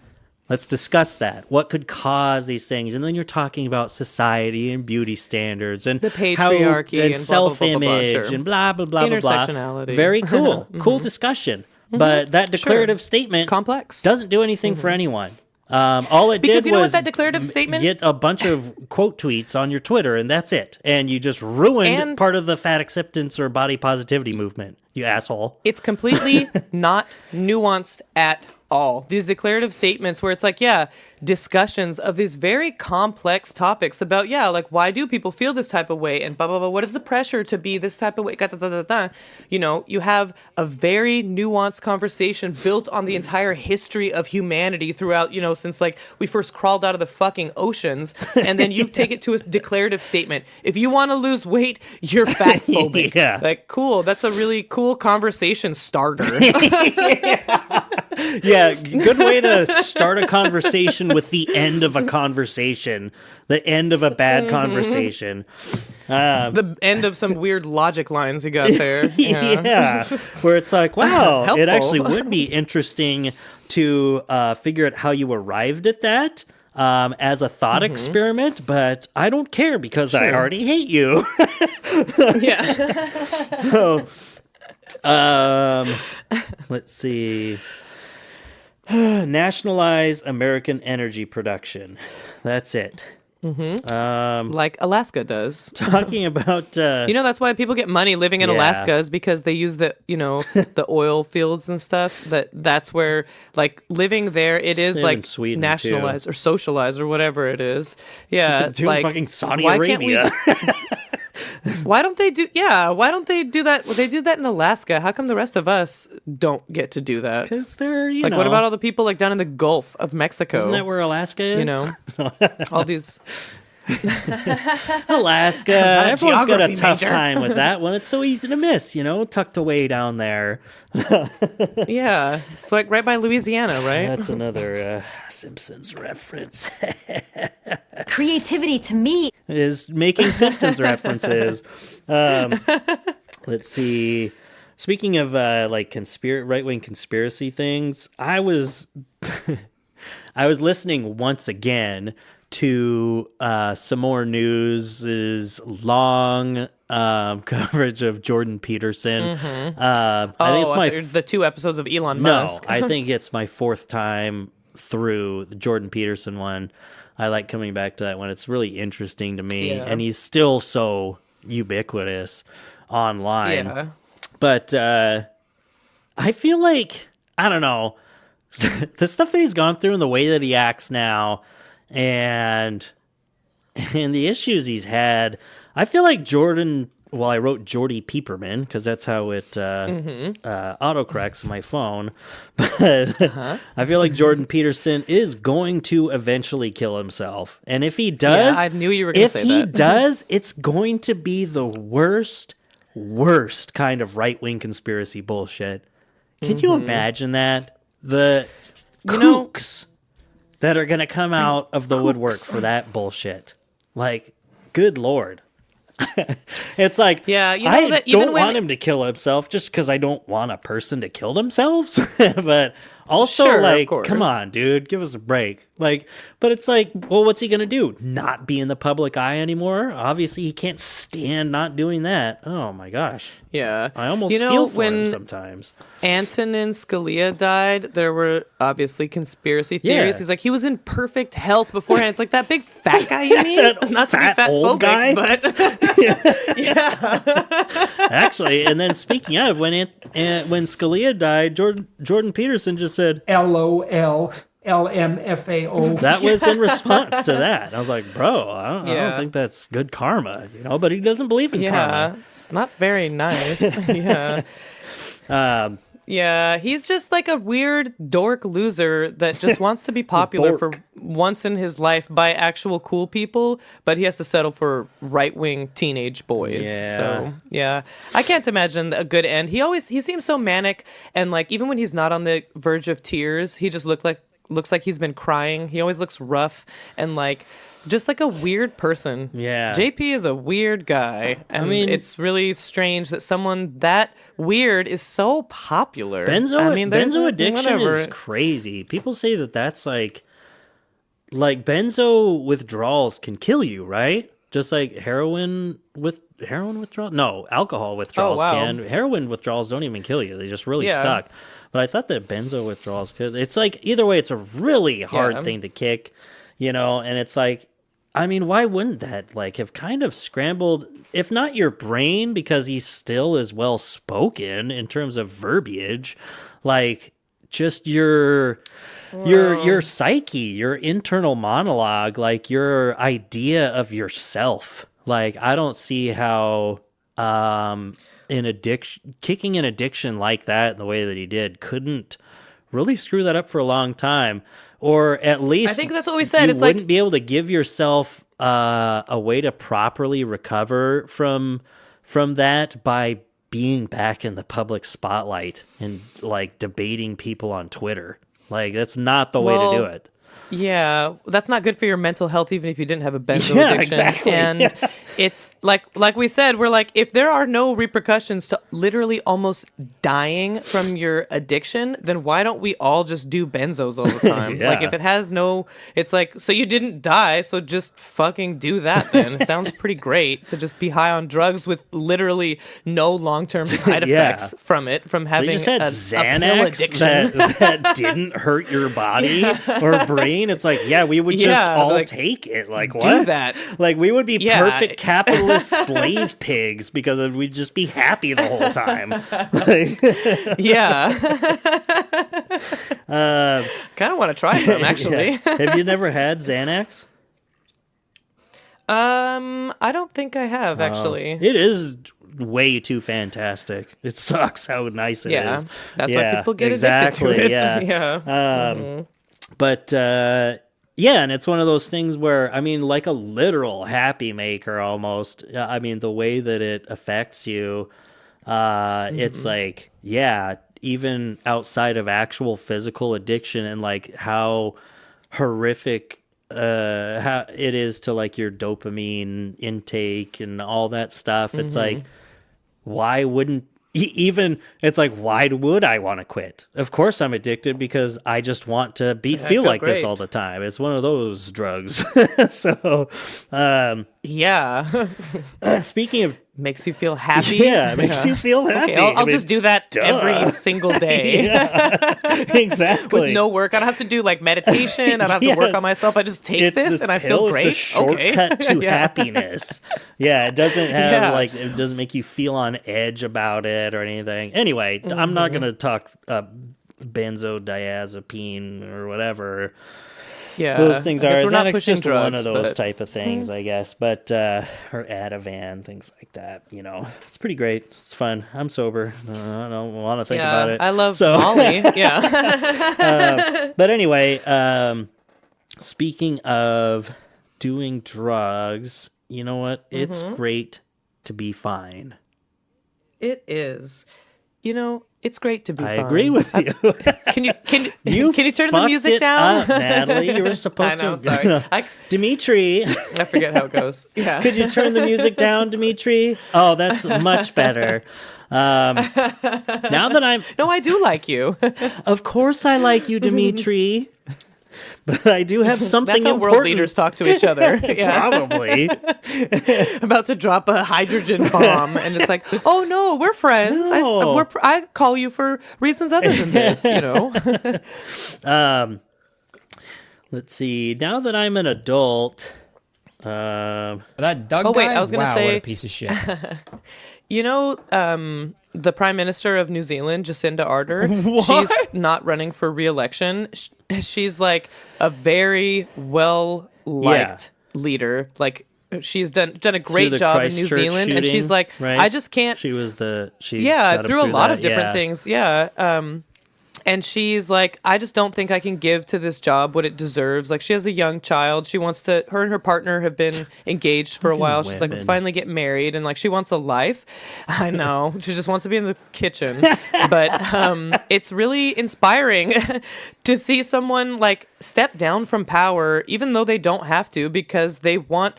Let's discuss that. What could cause these things? And then you're talking about society and beauty standards and the patriarchy and self-image and blah, blah, blah, blah, blah. Intersectionality. Very cool. Cool discussion. But that declarative statement doesn't do anything for anyone. All it did was that declarative statement? Get a bunch of quote tweets on your Twitter, and that's it. And you just ruined part of the fat acceptance or body positivity movement, you asshole. It's completely not nuanced at all. These declarative statements where it's like, discussions of these very complex topics about, like, why do people feel this type of way? And blah, blah, blah. What is the pressure to be this type of way? You have a very nuanced conversation built on the entire history of humanity throughout, since like we first crawled out of the fucking oceans. And then you take it to a declarative statement. If you want to lose weight, you're fat phobic. Like, cool. That's a really cool conversation starter. Yeah, good way to start a conversation with the end of a conversation, the end of a bad conversation. The end of some weird logic lines you got there. Yeah, where it's like, wow, it actually would be interesting to figure out how you arrived at that as a thought experiment, but I don't care because I already hate you. So, let's see. Nationalize American energy production. That's it. Like Alaska does. Talking about... that's why people get money living in Alaska, is because they use the, the oil fields and stuff. That's where, like, living there, it is, like, nationalized or socialized or whatever it is. Yeah. Like, fucking Saudi Arabia. Why don't they do that? Well, they do that in Alaska. How come the rest of us don't get to do that? Because they're, what about all the people like down in the Gulf of Mexico? Isn't that where Alaska is? All these. Alaska. Everyone's got a tough time with that one. It's so easy to miss, tucked away down there. Yeah, it's like right by Louisiana, right? That's another Simpsons reference. Creativity to me is making Simpsons references. Let's see. Speaking of right-wing conspiracy things, I was listening once again to some more news's long coverage of Jordan Peterson. Mm-hmm. I think it's the 2 episodes of Elon Musk. No, I think it's my 4th time through the Jordan Peterson one. I like coming back to that one. It's really interesting to me, and he's still so ubiquitous online. Yeah. But I feel like, I don't know, the stuff that he's gone through and the way that he acts now and the issues he's had, I feel like Jordan, well, I wrote Jordy Peeperman because that's how it autocorrects my phone. But I feel like Jordan Peterson is going to eventually kill himself. And if he does, I knew you were going to say that. If he does, it's going to be the worst kind of right-wing conspiracy bullshit. Can you imagine that? The kooks that are going to come out of the woodwork for that bullshit. Like, good Lord. It's like, I don't want him to kill himself just because I don't want a person to kill themselves. But also, come on, dude, give us a break. But it's like, well, what's he going to do? Not be in the public eye anymore? Obviously, he can't stand not doing that. Oh, my gosh. Yeah. I almost feel for him sometimes. Antonin Scalia died, there were obviously conspiracy theories. Yeah. He's like, he was in perfect health beforehand. It's like that big fat guy you mean? Not to be fat old phobic, guy? but yeah. Actually, and then speaking of, when Scalia died, Jordan Peterson just said, LOL. LMFAO. That was in response to that. I was like, bro, I don't think that's good karma, but he doesn't believe in karma. It's not very nice. Yeah, he's just like a weird dork loser that just wants to be popular for once in his life by actual cool people, but he has to settle for right-wing teenage boys. Yeah. So, yeah. I can't imagine a good end. He seems so manic, and like even when he's not on the verge of tears, he just looks like he's been crying. He always looks rough and like just like a weird person. Yeah. JP is a weird guy. And I mean, it's really strange that someone that weird is so popular. Benzo addiction is crazy. People say that that's like benzo withdrawals can kill you, right? Just like heroin withdrawals? No, alcohol withdrawals can. Heroin withdrawals don't even kill you. They just really suck. But I thought that benzo withdrawals could. It's like, either way, it's a really hard thing to kick, and it's like, I mean, why wouldn't that have kind of scrambled, if not your brain, because he still is well spoken in terms of verbiage, just your psyche, your internal monologue, your idea of yourself. I don't see how kicking an addiction like that in the way that he did couldn't really screw that up for a long time. Or at least I think that's what we said. You wouldn't be able to give yourself a way to properly recover from that by being back in the public spotlight and debating people on Twitter. That's not the way to do it. Yeah, that's not good for your mental health, even if you didn't have a benzo addiction. Exactly. And it's like we said, we're like, if there are no repercussions to literally almost dying from your addiction, then why don't we all just do benzos all the time? If it has no, it's like, so you didn't die, so just fucking do that then. It sounds pretty great to just be high on drugs with literally no long-term side effects from having you just had a pill addiction. that didn't hurt your body or brain. It's like, we would just all take it. What? Do that. We would be perfect capitalist slave pigs because we'd just be happy the whole time. Kind of want to try some, actually. Have you never had Xanax? I don't think I have, actually. It is way too fantastic. It sucks how nice it is. That's why people get addicted to it. But Yeah, and it's one of those things where, I mean, like a literal happy maker almost. I mean, the way that it affects you, it's like, yeah, even outside of actual physical addiction and like how horrific how it is to like your dopamine intake and all that stuff. It's like, why wouldn't even it's like, why would I want to quit? Of course I'm addicted because I just want to feel like great. This all the time. It's one of those drugs. So yeah. Speaking of makes you feel happy. Yeah, it makes you feel happy. Okay, I'll just do that every single day. Exactly. With no work. I don't have to do like meditation. I don't have to work on myself. I just take this and I feel great. It's a shortcut to happiness. Yeah, it doesn't have like, it doesn't make you feel on edge about it or anything. Anyway, I'm not going to talk benzodiazepine or whatever. Yeah, those things are. Xanax is just drugs, one of those type of things, I guess. But or Ativan, things like that. You know, it's pretty great. It's fun. I'm sober. I don't want to think about it. I love Molly. Yeah. But anyway, speaking of doing drugs, you know what? It's great to be fine. It is. You know, it's great to be fine. I agree with you. Can you turn the music down? Up, Natalie, you were supposed to. I know, sorry. Dimitri. I forget how it goes. Yeah. Could you turn the music down, Dimitri? Oh, that's much better. Now that I'm... No, I do like you. Of course I like you, Dimitri. But I do have something That's how important. World leaders talk to each other. Yeah. Probably. About to drop a hydrogen bomb, and it's like, oh no, we're friends. No. I call you for reasons other than this, you know. Let's see. Now that I'm an adult, that Doug guy. I was gonna say, what a piece of shit. You know, the Prime Minister of New Zealand, Jacinda Ardern, What? She's not running for re-election. She's like a very well-liked leader. Like, she's done a great job in New Zealand. Shooting, and she's like, right? I just can't. She was through a lot of different things. Yeah. And she's like, I just don't think I can give to this job what it deserves. Like, she has a young child. She wants to, her and her partner have been engaged for a while. She's like, let's finally get married. And like, she wants a life. I know. She just wants to be in the kitchen. But it's really inspiring to see someone like step down from power, even though they don't have to, because they want,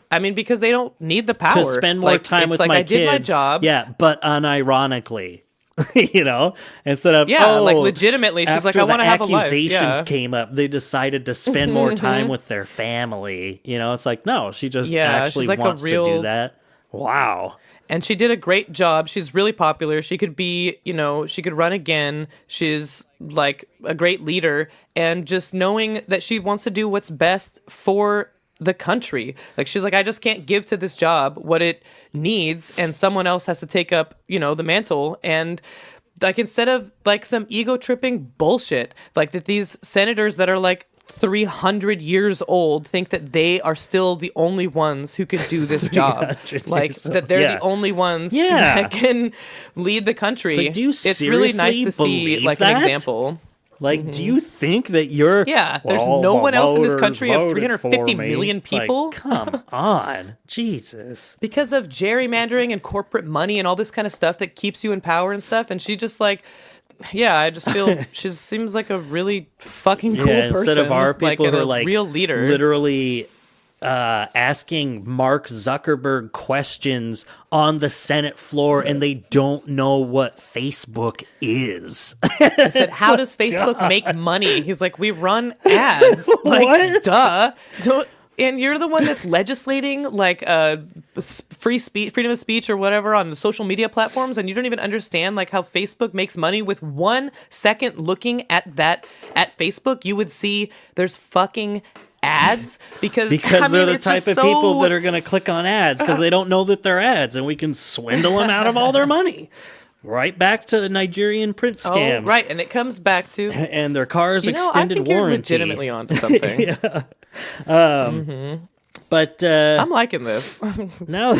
because they don't need the power. To spend more time with my kids. I did my job. Yeah, but unironically. You know, instead of like legitimately, she's like, I want to have a life. Accusations came up. They decided to spend more time with their family. You know, it's like, no, she just actually like wants to do that. Wow. And she did a great job. She's really popular. She could be, she could run again. She's like a great leader. And just knowing that she wants to do what's best for the country. Like, she's like, I just can't give to this job what it needs, and someone else has to take up, the mantle. And like, instead of like some ego tripping bullshit, like that these senators that are like 300 years old think that they are still the only ones who can do this job. Like, that they're the only ones that can lead the country. Like, do you it's really nice to see like an example. Like, do you think that you're... Yeah, there's no one else in this country of 350 million people. Like, come on. Jesus. Because of gerrymandering and corporate money and all this kind of stuff that keeps you in power and stuff. And she just like... Yeah, I just feel she seems like a really fucking cool person. Instead of our people like, who are like... real leader. Literally... asking Mark Zuckerberg questions on the Senate floor, and they don't know what Facebook is. I said, how does Facebook make money? He's like, we run ads. Like, what? Duh. And you're the one that's legislating like freedom of speech or whatever on the social media platforms, and you don't even understand like how Facebook makes money. With 1 second looking at Facebook, you would see there's fucking ads because they're the type of people that are going to click on ads because they don't know that they're ads, and we can swindle them out of all their money. Right back to the Nigerian print scams. Oh, right, and it comes back to and their cars extended I think warranty. You're legitimately onto something. Yeah. But I'm liking this. now,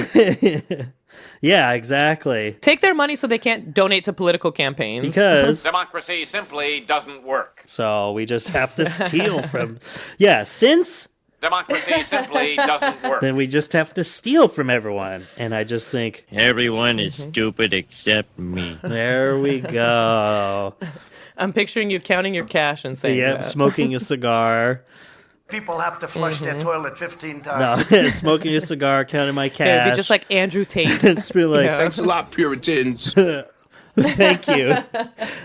yeah, exactly. Take their money so they can't donate to political campaigns. Because democracy simply doesn't work. So we just have to steal from... Yeah, since... Democracy simply doesn't work. Then we just have to steal from everyone. And I just think... Everyone is stupid except me. There we go. I'm picturing you counting your cash and saying that. Smoking a cigar. People have to flush their toilet 15 times. No, smoking a cigar, counting my cash. It'd be just like Andrew Tate. Just be like, thanks a lot, Puritans. Thank you.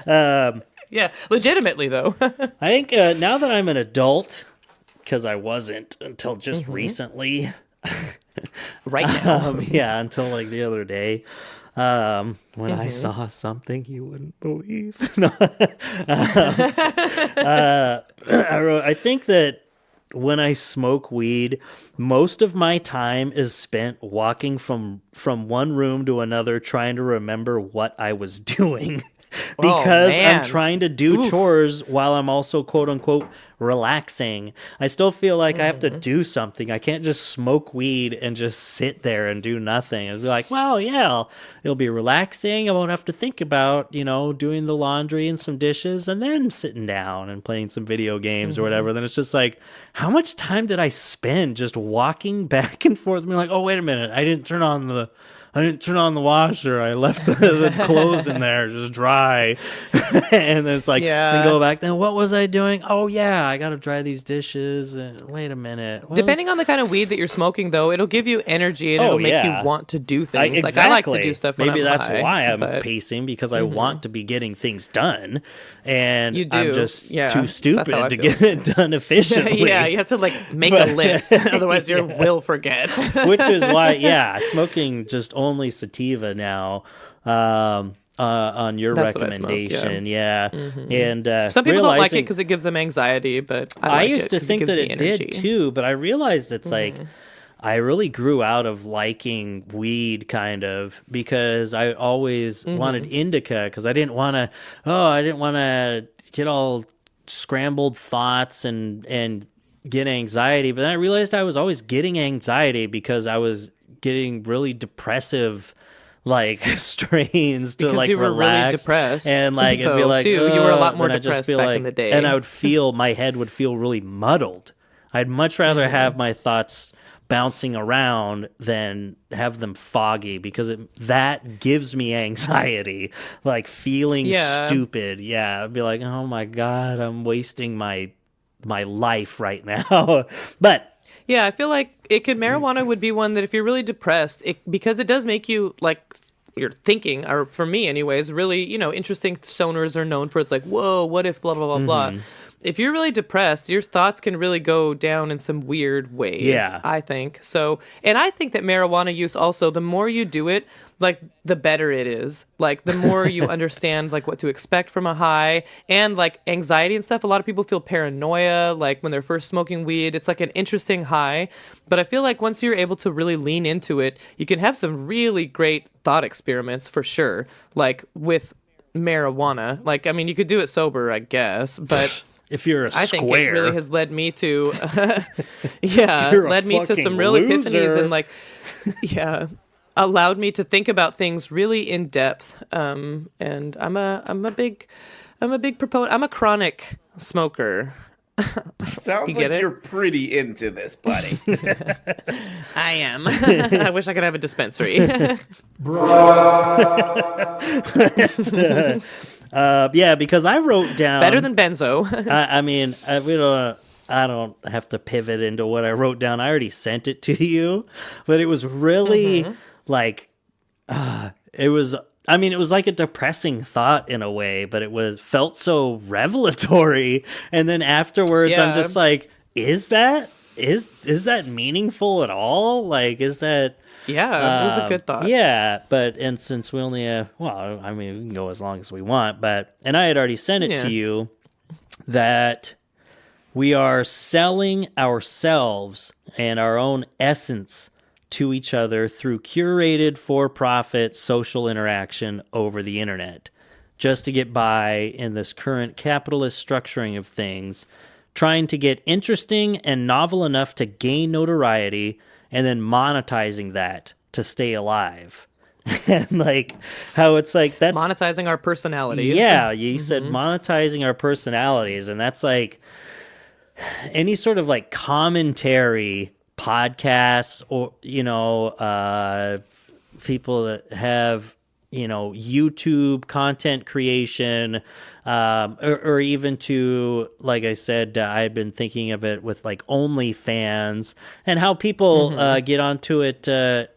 Yeah, legitimately, though. I think now that I'm an adult, because I wasn't until just recently. Right now. Yeah, until like the other day. When I saw something you wouldn't believe. I think that when I smoke weed, most of my time is spent walking from one room to another trying to remember what I was doing. Because I'm trying to do chores while I'm also quote unquote relaxing. I still feel like I have to do something. I can't just smoke weed and just sit there and do nothing. It'll be like, well, yeah, it'll be relaxing. I won't have to think about, doing the laundry and some dishes and then sitting down and playing some video games or whatever. Then it's just like, how much time did I spend just walking back and forth? Being like, oh, wait a minute, I didn't turn on the washer. I left the clothes in there just dry. And then it's like, then go back. Then what was I doing? Oh, yeah, I got to dry these dishes. Wait a minute. Well, depending on the kind of weed that you're smoking, though, it'll give you energy and it'll make you want to do things. Exactly. Like, I like to do stuff when Maybe I'm that's high, why I'm pacing, because I want to be getting things done. And you do. I'm just too stupid to get it done efficiently. Yeah, you have to, make a list. Otherwise, you will forget. Which is why, smoking just only sativa now on your recommendation. And some people don't like it because it gives them anxiety, but I used to think that it did too, but I realized it's like I really grew out of liking weed kind of because I always wanted indica because I didn't want to get all scrambled thoughts and get anxiety. But then I realized I was always getting anxiety because I was getting really depressive strains to because you were relax really depressed, and it'd be like, too. You were a lot more depressed back in the day, and I would feel my head would feel really muddled. I'd much rather have my thoughts bouncing around than have them foggy because that gives me anxiety, feeling stupid. Yeah, I'd be like, oh my god, I'm wasting my life right now. But yeah, I feel like marijuana would be one that if you're really depressed, because it does make you you're thinking, or for me anyways, really, interesting sonars are known for. It's like, whoa, what if blah, blah, blah, blah. If you're really depressed, your thoughts can really go down in some weird ways, I think. So, and I think that marijuana use also, the more you do it, the better it is. The more you understand, what to expect from a high and, anxiety and stuff. A lot of people feel paranoia, when they're first smoking weed. It's, an interesting high. But I feel like once you're able to really lean into it, you can have some really great thought experiments for sure. With marijuana. You could do it sober, I guess, but... If you're I think it really has led me to, led me to some real epiphanies and allowed me to think about things really in depth. And I'm a big proponent. I'm a chronic smoker. Sounds like you're pretty into this, buddy. I am. I wish I could have a dispensary. Because I wrote down better than benzo. I don't have to pivot into what I wrote down. I already sent it to you, but it was really it was like a depressing thought in a way, but it felt so revelatory. And then afterwards, I'm just like, is that meaningful at all? Is that? Yeah, it was a good thought. Yeah, and since we only we can go as long as we want, and I had already sent it to you that we are selling ourselves and our own essence to each other through curated for-profit social interaction over the internet, just to get by in this current capitalist structuring of things, trying to get interesting and novel enough to gain notoriety and then monetizing that to stay alive. And like how it's like that's monetizing our personalities. Yeah, you said monetizing our personalities, and that's like any sort of like commentary podcasts or people that have YouTube content creation, or even to, like I said, I've been thinking of it with like OnlyFans and how people get onto it,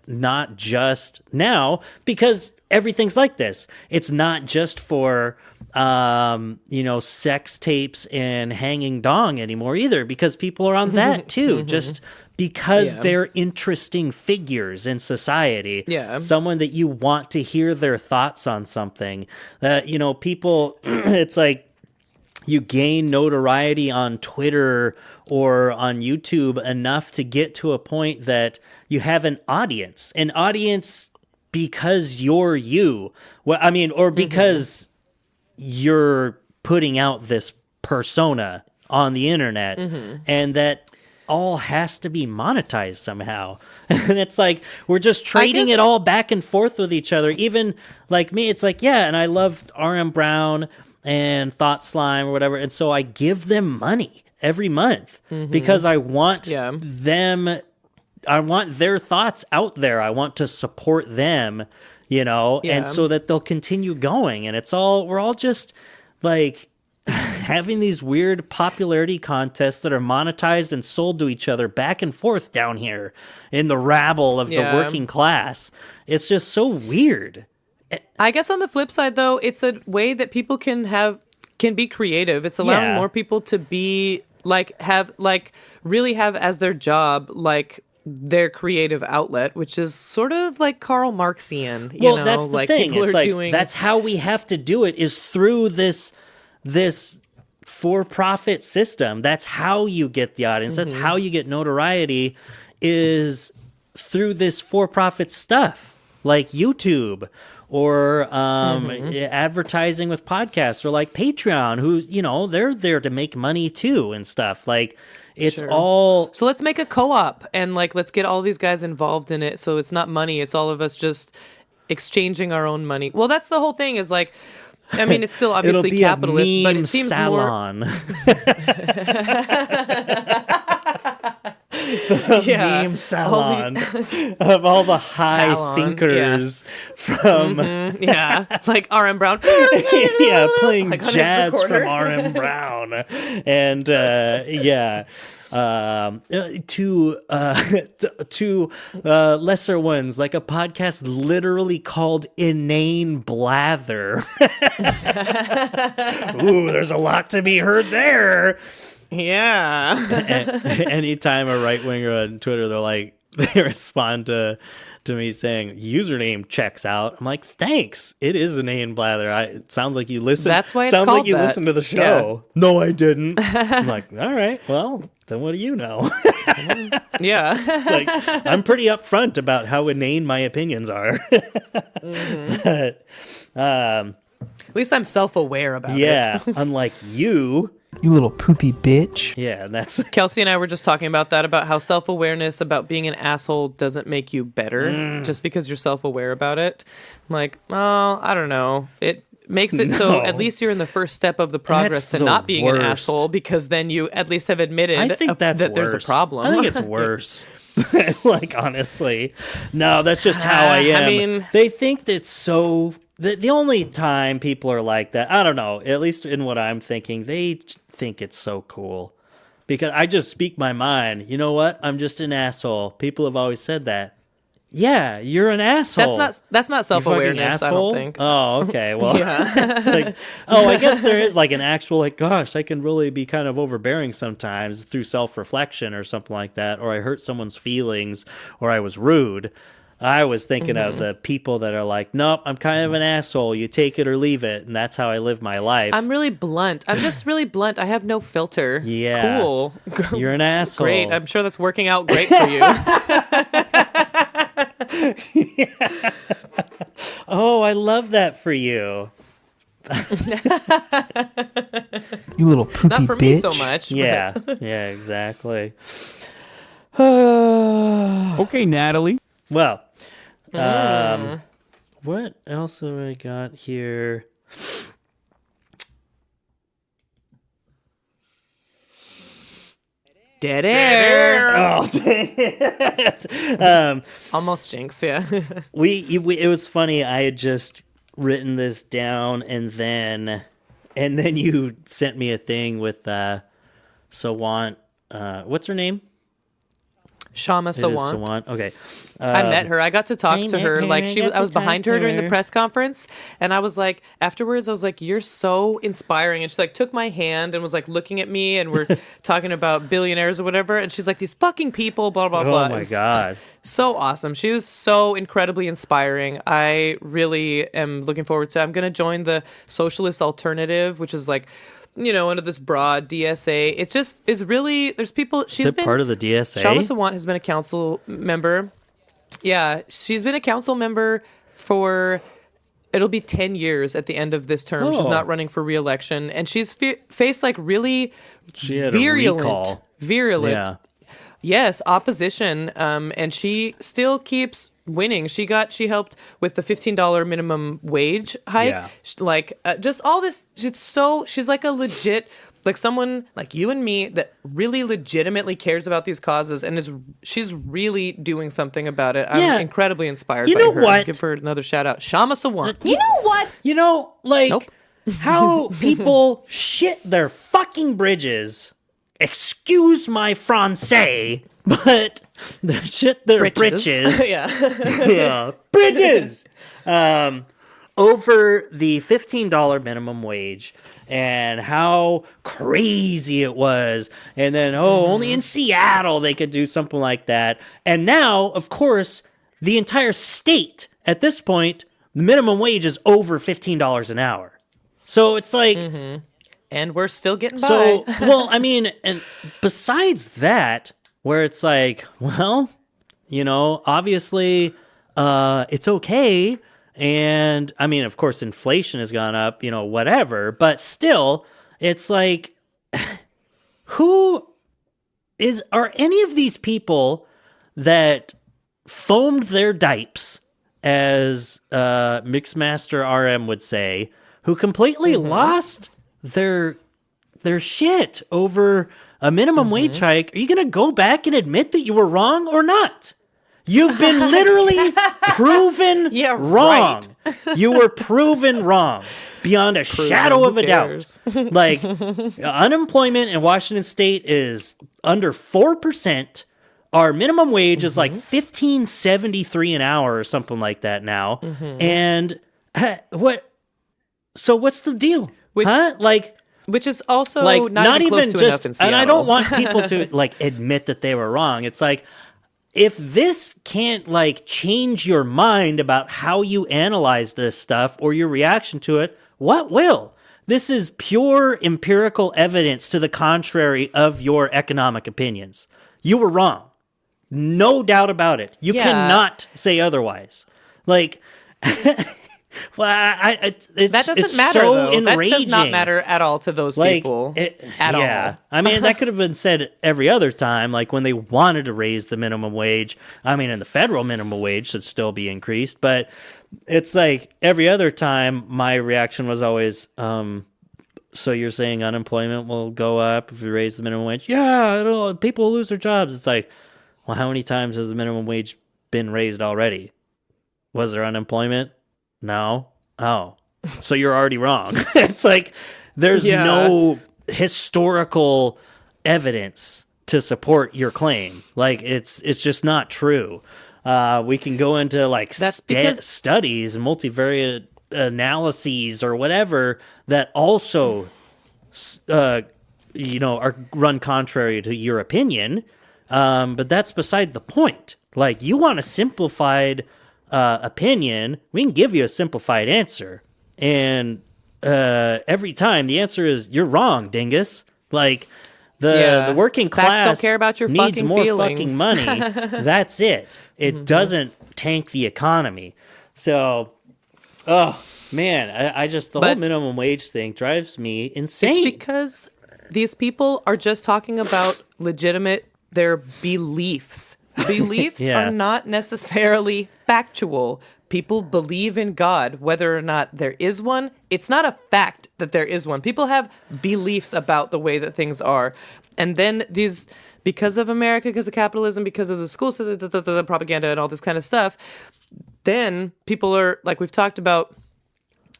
not just now, because everything's like this. It's not just for, sex tapes and hanging dong anymore either, because people are on that too, just because they're interesting figures in society. Yeah. Someone that you want to hear their thoughts on something. People, it's like you gain notoriety on Twitter or on YouTube enough to get to a point that you have an audience because you're you. Well, I mean, or because you're putting out this persona on the internet, and that all has to be monetized somehow. And it's like we're just trading it all back and forth with each other. Even like me, it's like, yeah, and I love RM Brown and Thought Slime or whatever, and so I give them money every month because I want them, I want their thoughts out there. I want to support them, and so that they'll continue going. And we're all just like having these weird popularity contests that are monetized and sold to each other back and forth down here in the rabble of the working class. It's just so weird. I guess on the flip side, though, it's a way that people can be creative. It's allowing more people to be really have as their job, their creative outlet, which is sort of like Karl Marxian. That's the thing. It's like, that's how we have to do it, is through this for-profit system. That's how you get the audience. That's how you get notoriety, is through this for-profit stuff like YouTube or advertising with podcasts, or like Patreon, who, they're there to make money too and stuff. Like, it's all... So let's make a co-op and let's get all these guys involved in it. So it's not money. It's all of us just exchanging our own money. Well, that's the whole thing, is like, I mean, it's still obviously It'll be capitalist, a meme but it seems salon. more... Meme salon of all the high thinkers from... like RM Brown. Playing jazz from RM Brown. And, to lesser ones, like a podcast literally called Inane Blather. Ooh, there's a lot to be heard there. Yeah. Anytime a right winger on Twitter, they respond to me saying username checks out. I'm like, thanks. It is Inane Blather. It sounds like you listen. That's why it's sounds called like you that. listen to the show. Yeah. No, I didn't. I'm like, all right, well, then what do you know? Yeah. It's like, I'm pretty upfront about how inane my opinions are. But, at least I'm self-aware about it. Yeah, unlike you. You little poopy bitch. Yeah, that's... Kelsey and I were just talking about that, about how self-awareness about being an asshole doesn't make you better just because you're self-aware about it. I'm like, oh, I don't know. It makes it so at least you're in the first step of the progress to not being an asshole, because then you at least have admitted that there's a problem. I think it's worse. Honestly. No, that's just how I am. I mean... They think that's so... The only time people are like that, I don't know, at least in what I'm thinking, they think it's so cool. Because I just speak my mind. You know what? I'm just an asshole. People have always said that. Yeah, you're an asshole. That's not self-awareness, I don't think. Oh, okay. Well, it's like, I guess there is like an actual, gosh, I can really be kind of overbearing sometimes through self-reflection or something like that, or I hurt someone's feelings, or I was rude. I was thinking of the people that are like, nope, I'm kind of an asshole. You take it or leave it. And that's how I live my life. I'm really blunt. I'm just really blunt. I have no filter. Yeah. Cool. You're an asshole. Great. I'm sure that's working out great for you. Oh, I love that for you. You little poopy Not for bitch. me so much. Yeah, yeah, exactly. Okay, Natalie. Well, what else have I got here? Dead air. Oh, dang it. Almost jinx, yeah. It was funny. I had just written this down, and then you sent me a thing with Sawant. What's her name? Shama It is Sawant. Sawant. Okay. I met her. I got to talk to her. Like I was behind her during the press conference, and I was like, afterwards, I was like, "You're so inspiring." And she like took my hand and was like looking at me, and we're talking about billionaires or whatever. And she's like, "These fucking people, blah blah blah." Oh my God. So awesome. She was so incredibly inspiring. I really am looking forward to. I'm gonna join the Socialist Alternative, which is like, under this broad DSA. It just is really, there's people, she's been part of the DSA? Shama Sawant has been a council member. Yeah, she's been a council member for, it'll be 10 years at the end of this term. She's not running for re-election. And she's faced like really virulent, Yeah. Yes, opposition, and she still keeps winning. She helped with the $15 minimum wage hike. Yeah. Just all this. She's like a legit, like someone like you and me that really legitimately cares about these causes, and she's really doing something about it. I'm incredibly inspired by her. What? Give her another shout out. Shama Sawant. You know what? Nope. How people shit their fucking bridges. Excuse my Francais, but they shit their britches. Yeah. Bridges! Over the $15 minimum wage and how crazy it was. And then, only in Seattle they could do something like that. And now, of course, the entire state, at this point, the minimum wage is over $15 an hour. So it's like... And we're still getting by. So, well, I mean, and besides that, where it's like, well, obviously, it's okay. And I mean, of course, inflation has gone up, whatever. But still, it's like, are any of these people that foamed their dipes, as Mixmaster RM would say, who completely lost their shit over a minimum wage hike? Are you going to go back and admit that you were wrong or not? You've been literally proven wrong. Right. You were proven wrong beyond a shadow of a doubt. Like, unemployment in Washington State is under 4%. Our minimum wage is like $15.73 an hour or something like that now. And so what's the deal? Which is also not even close to just, enough in Seattle. and I don't want people to admit that they were wrong. It's like, if this can't change your mind about how you analyze this stuff or your reaction to it, what will? This is pure empirical evidence to the contrary of your economic opinions. You were wrong. No doubt about it. You cannot say otherwise. Well, that doesn't matter. So though. enraging. That does not matter at all to those people. At all. I mean, that could have been said every other time, like when they wanted to raise the minimum wage. I mean, and the federal minimum wage should still be increased, but it's like every other time. My reaction was always, "So you're saying unemployment will go up if we raise the minimum wage?" Yeah, people will lose their jobs. It's like, well, how many times has the minimum wage been raised already? Was there unemployment? No. Oh, so you're already wrong. It's like there's no historical evidence to support your claim. It's just not true. We can go into studies and multivariate analyses or whatever that also are run contrary to your opinion. But that's beside the point. You want a simplified opinion, we can give you a simplified answer, and every time the answer is you're wrong, dingus. The working class don't care about your needs fucking more feelings. fucking money. That's it. It doesn't tank the economy. So, Man, I just, the whole minimum wage thing drives me insane. It's because these people are just talking about their beliefs. Beliefs are not necessarily factual. People believe in God, whether or not there is one. It's not a fact that there is one. People have beliefs about the way that things are. And then because of America, because of capitalism, because of the school system, the propaganda and all this kind of stuff, then people are, like we've talked about,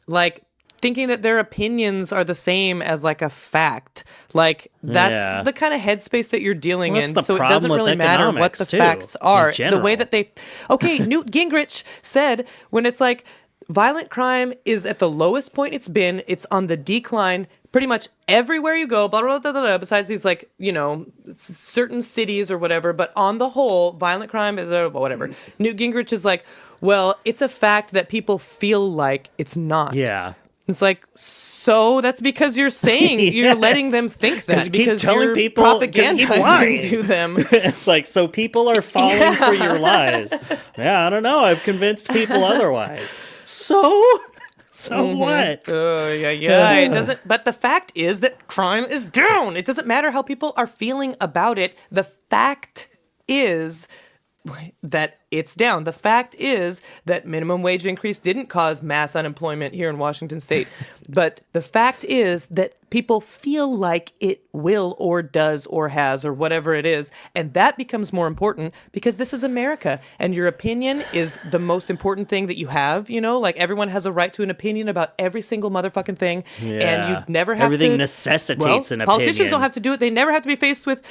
like thinking that their opinions are the same as like a fact. Like that's the kind of headspace that you're dealing in. So it doesn't really matter what the facts are. The way that Newt Gingrich said when it's like violent crime is at the lowest point it's been, it's on the decline pretty much everywhere you go, blah, blah, blah, blah, blah, besides these like, certain cities or whatever. But on the whole, violent crime is whatever. Newt Gingrich is like, well, it's a fact that people feel like it's not. Yeah. It's like, so that's because you're saying you're letting them think that because telling you're people propagandizing to them. It's like, so people are falling for your lies. Yeah, I don't know. I've convinced people otherwise. So what? It doesn't. But the fact is that crime is down. It doesn't matter how people are feeling about it. The fact is that it's down. The fact is that minimum wage increase didn't cause mass unemployment here in Washington state. But the fact is that people feel like it will or does or has or whatever it is. And that becomes more important because this is America and your opinion is the most important thing that you have. Like everyone has a right to an opinion about every single motherfucking thing. Yeah. And you never have Everything necessitates an opinion. Politicians don't have to do it. They never have to be faced with...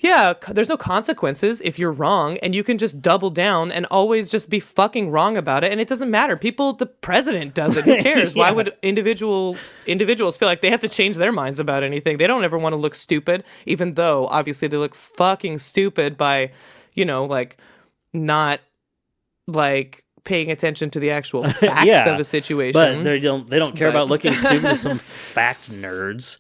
Yeah, there's no consequences if you're wrong, and you can just double down and always just be fucking wrong about it, and it doesn't matter. The president does it. Who cares? Why would individuals feel like they have to change their minds about anything? They don't ever want to look stupid, even though obviously they look fucking stupid by, not like paying attention to the actual facts of a situation. But they don't care about looking stupid to some fact nerds,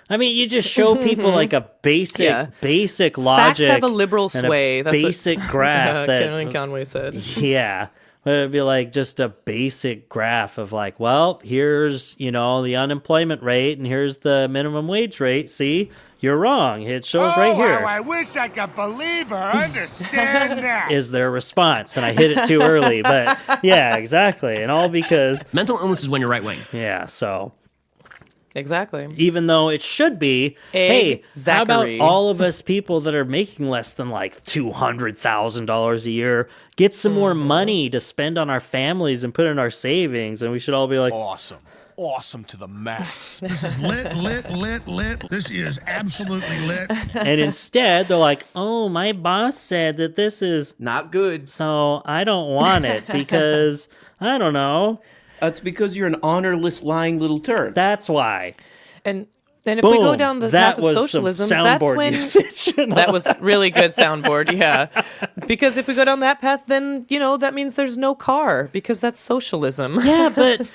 I mean, you just show people like a basic logic. Facts have a liberal sway. That's basic graph that Kellyanne Conway said. Yeah. But it'd be like just a basic graph of like, well, here's, the unemployment rate and here's the minimum wage rate. See, you're wrong. It shows right here. I wish I could believe her. Understand that. Is their response. And I hit it too early. But yeah, exactly. And all because mental illness is when you're right wing. Yeah. So. Exactly. Even though it should be, hey, how about all of us people that are making less than like $200,000 a year get some more money to spend on our families and put in our savings? And we should all be like, awesome to the max. This is lit. This is absolutely lit. And instead, they're like, oh, my boss said that this is not good. So I don't want it because, I don't know. It's because you're an honorless, lying little turd. That's why. And if we go down the path of socialism, that's when that was really good soundboard, yeah. Because if we go down that path, then that means there's no car because that's socialism. Yeah, but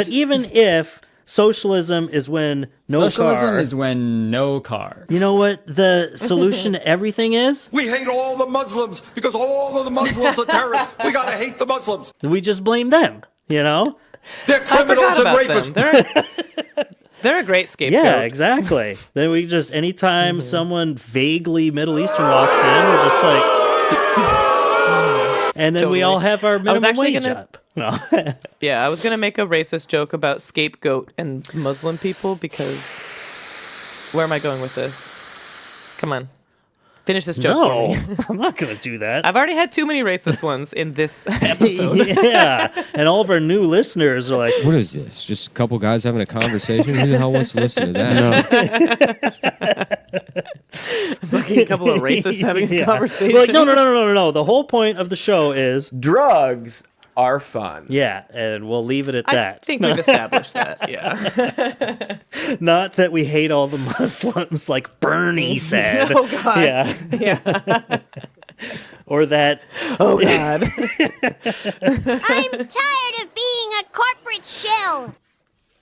even if socialism is when socialism is when no car. You know what the solution to everything is? We hate all the Muslims because all of the Muslims are terrorists. We gotta hate the Muslims. We just blame them. They're criminals and rapists. They're a great scapegoat. Yeah, exactly. Then we just, anytime someone vaguely Middle Eastern walks in, we're just like, and then we all have our minimum wage up. No. Yeah, I was going to make a racist joke about scapegoat and Muslim people because where am I going with this? Come on. Finish this joke for me. I'm not going to do that. I've already had too many racist ones in this episode. Yeah, and all of our new listeners are like, what is this? Just a couple guys having a conversation? Who the hell wants to listen to that? A couple of racists having a conversation. We're like, no. The whole point of the show is drugs are fun. Yeah, and we'll leave it at that. I think we've established that, yeah. Not that we hate all the Muslims like Bernie said. Oh, God. Yeah. Or that... Oh, God. I'm tired of being a corporate shell.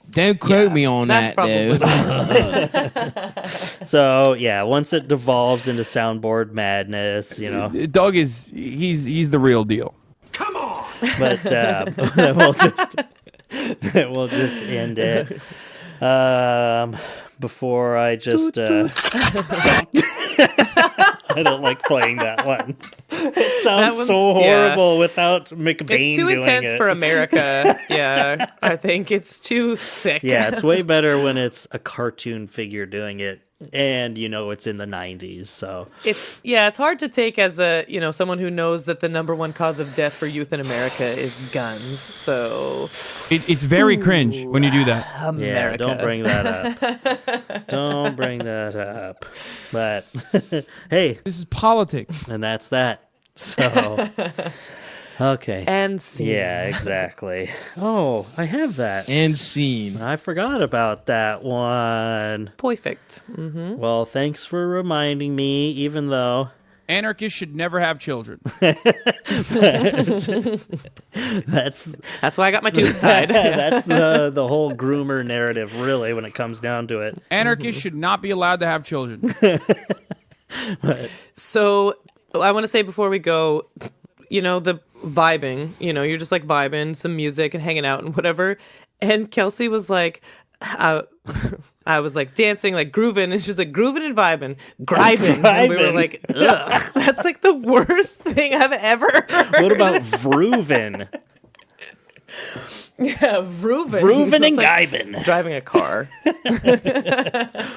Don't quote me on that, though. So, yeah, once it devolves into soundboard madness, Doug he's the real deal. Come on! But we'll just end it. Before I just I don't like playing that one. It sounds so horrible without McBain doing it. It's too intense for America. Yeah, I think it's too sick. Yeah, it's way better when it's a cartoon figure doing it, and it's in the 90s. So it's hard to take as someone who knows that the number one cause of death for youth in America is guns. So it's very cringe when you do that. America. Yeah, don't bring that up. Don't bring that up. But hey, this is politics, and that's that. So okay, and scene. Yeah, exactly. Oh, I have that and scene. I forgot about that one. Perfect. Mm-hmm. Well, thanks for reminding me. Even though anarchists should never have children. That's why I got my tubes tied. That's the whole groomer narrative, really, when it comes down to it. Anarchists should not be allowed to have children. So I want to say before we go, the vibing, you're just like vibing, some music and hanging out and whatever. And Kelsey was like, I was like dancing, like grooving, and she's like grooving and vibing, griping. And we were like, ugh, that's like the worst thing I've ever heard. What about vroovin'? Yeah, vroovin'. Vroovin' and like gibin'. Driving a car.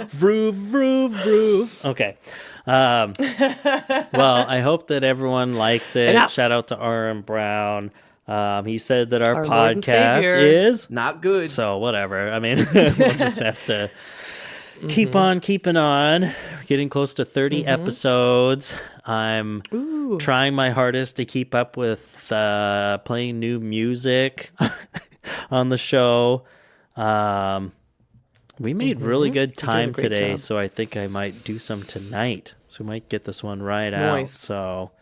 Vroov, vroov, vroov. Okay. Well, I hope that everyone likes it. Shout out to R.M. Brown. He said that our podcast is not good. So whatever. I mean, we'll just have to keep on keeping on. We're getting close to 30 episodes. I'm trying my hardest to keep up with playing new music on the show. We made really good time today, so I think I might do some tonight. So we might get this one right out. So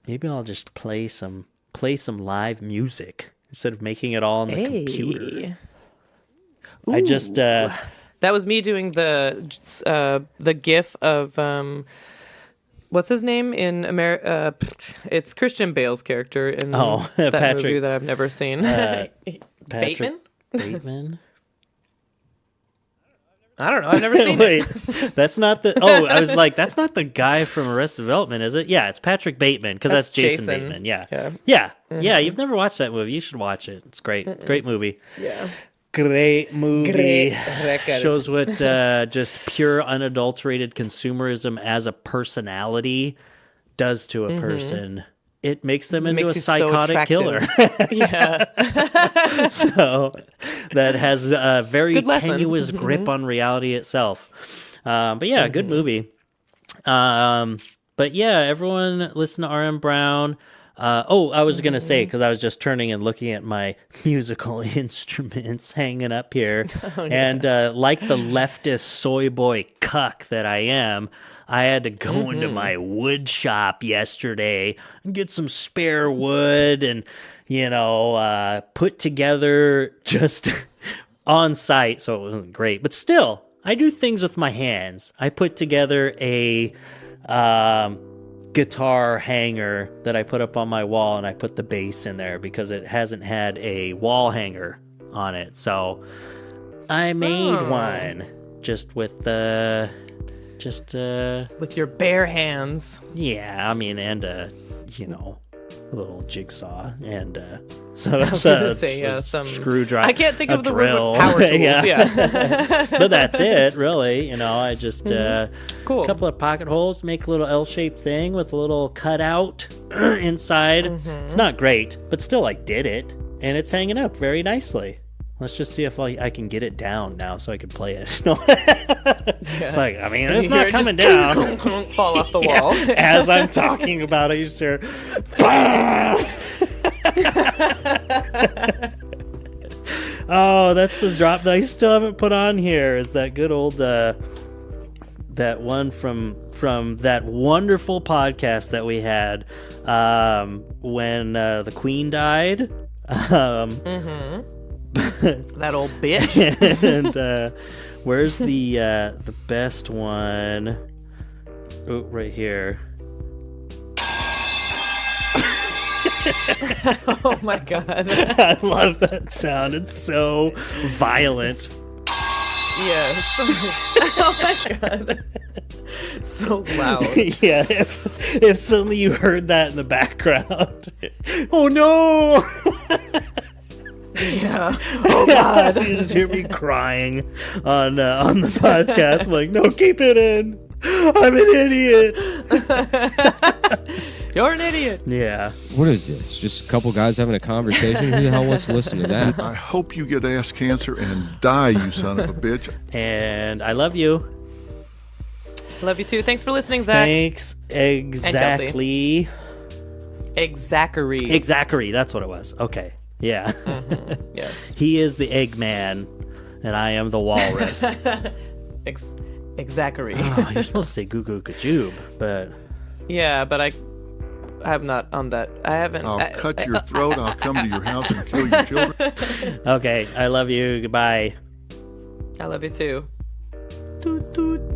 maybe I'll just play some live music instead of making it all on the computer. I just that was me doing the GIF of what's his name in America? It's Christian Bale's character in that movie that I've never seen. Bateman. I don't know. I've never seen it. That's not the. Oh, I was like, that's not the guy from Arrested Development, is it? Yeah, it's Patrick Bateman because that's Jason Bateman. Yeah. Yeah. You've never watched that movie? You should watch it. It's great. Great movie. Yeah. Great movie. Shows what just pure, unadulterated consumerism as a personality does to a person. It makes them into a psychotic killer. Yeah. So that has a very tenuous grip on reality itself. But yeah, good movie. But yeah, everyone listen to R.M. Brown. I was going to say, because I was just turning and looking at my musical instruments hanging up here. And like the leftist soy boy cuck that I am, I had to go into my wood shop yesterday and get some spare wood and, put together just on site. So it wasn't great. But still, I do things with my hands. I put together a guitar hanger that I put up on my wall, and I put the bass in there because it hasn't had a wall hanger on it. So I made one just with your bare hands. Yeah, I mean, and a little jigsaw and some screwdriver. I can't think of the drill. Word power tools. Yeah. But that's it, really. I just cool. A couple of pocket holes, make a little L-shaped thing with a little cutout inside. It's not great, but still, I did it, and it's hanging up very nicely. Let's just see if I can get it down now so I can play it. It's like, I mean, it's not coming down. Fall off the wall. As I'm talking about it, you just hear, oh, that's the drop that I still haven't put on here. Is that good old, that one from that wonderful podcast that we had when the Queen died. That old bitch. And where's the best one? Oh, right here. Oh my god. I love that sound. It's so violent. Yes. Oh my god. So loud. Yeah, if suddenly you heard that in the background. Oh no! Yeah. Oh god. You just hear me crying on the podcast. I'm like, no, keep it in. I'm an idiot. You're an idiot. Yeah. What is this? Just a couple guys having a conversation? Who the hell wants to listen to that? I hope you get ass cancer and die, you son of a bitch. And I love you. Love you too. Thanks for listening, Zach. Thanks. Exactly. Exactary. That's what it was. Okay. Yeah. Mm-hmm. Yes. He is the Eggman, and I am the Walrus. Exactary. Oh, you're supposed to say goo goo gajoob, but... Yeah, but I'm not on that. I haven't. I'll cut your throat. I'll come to your house and kill your children. Okay, I love you. Goodbye. I love you too. Toot toot.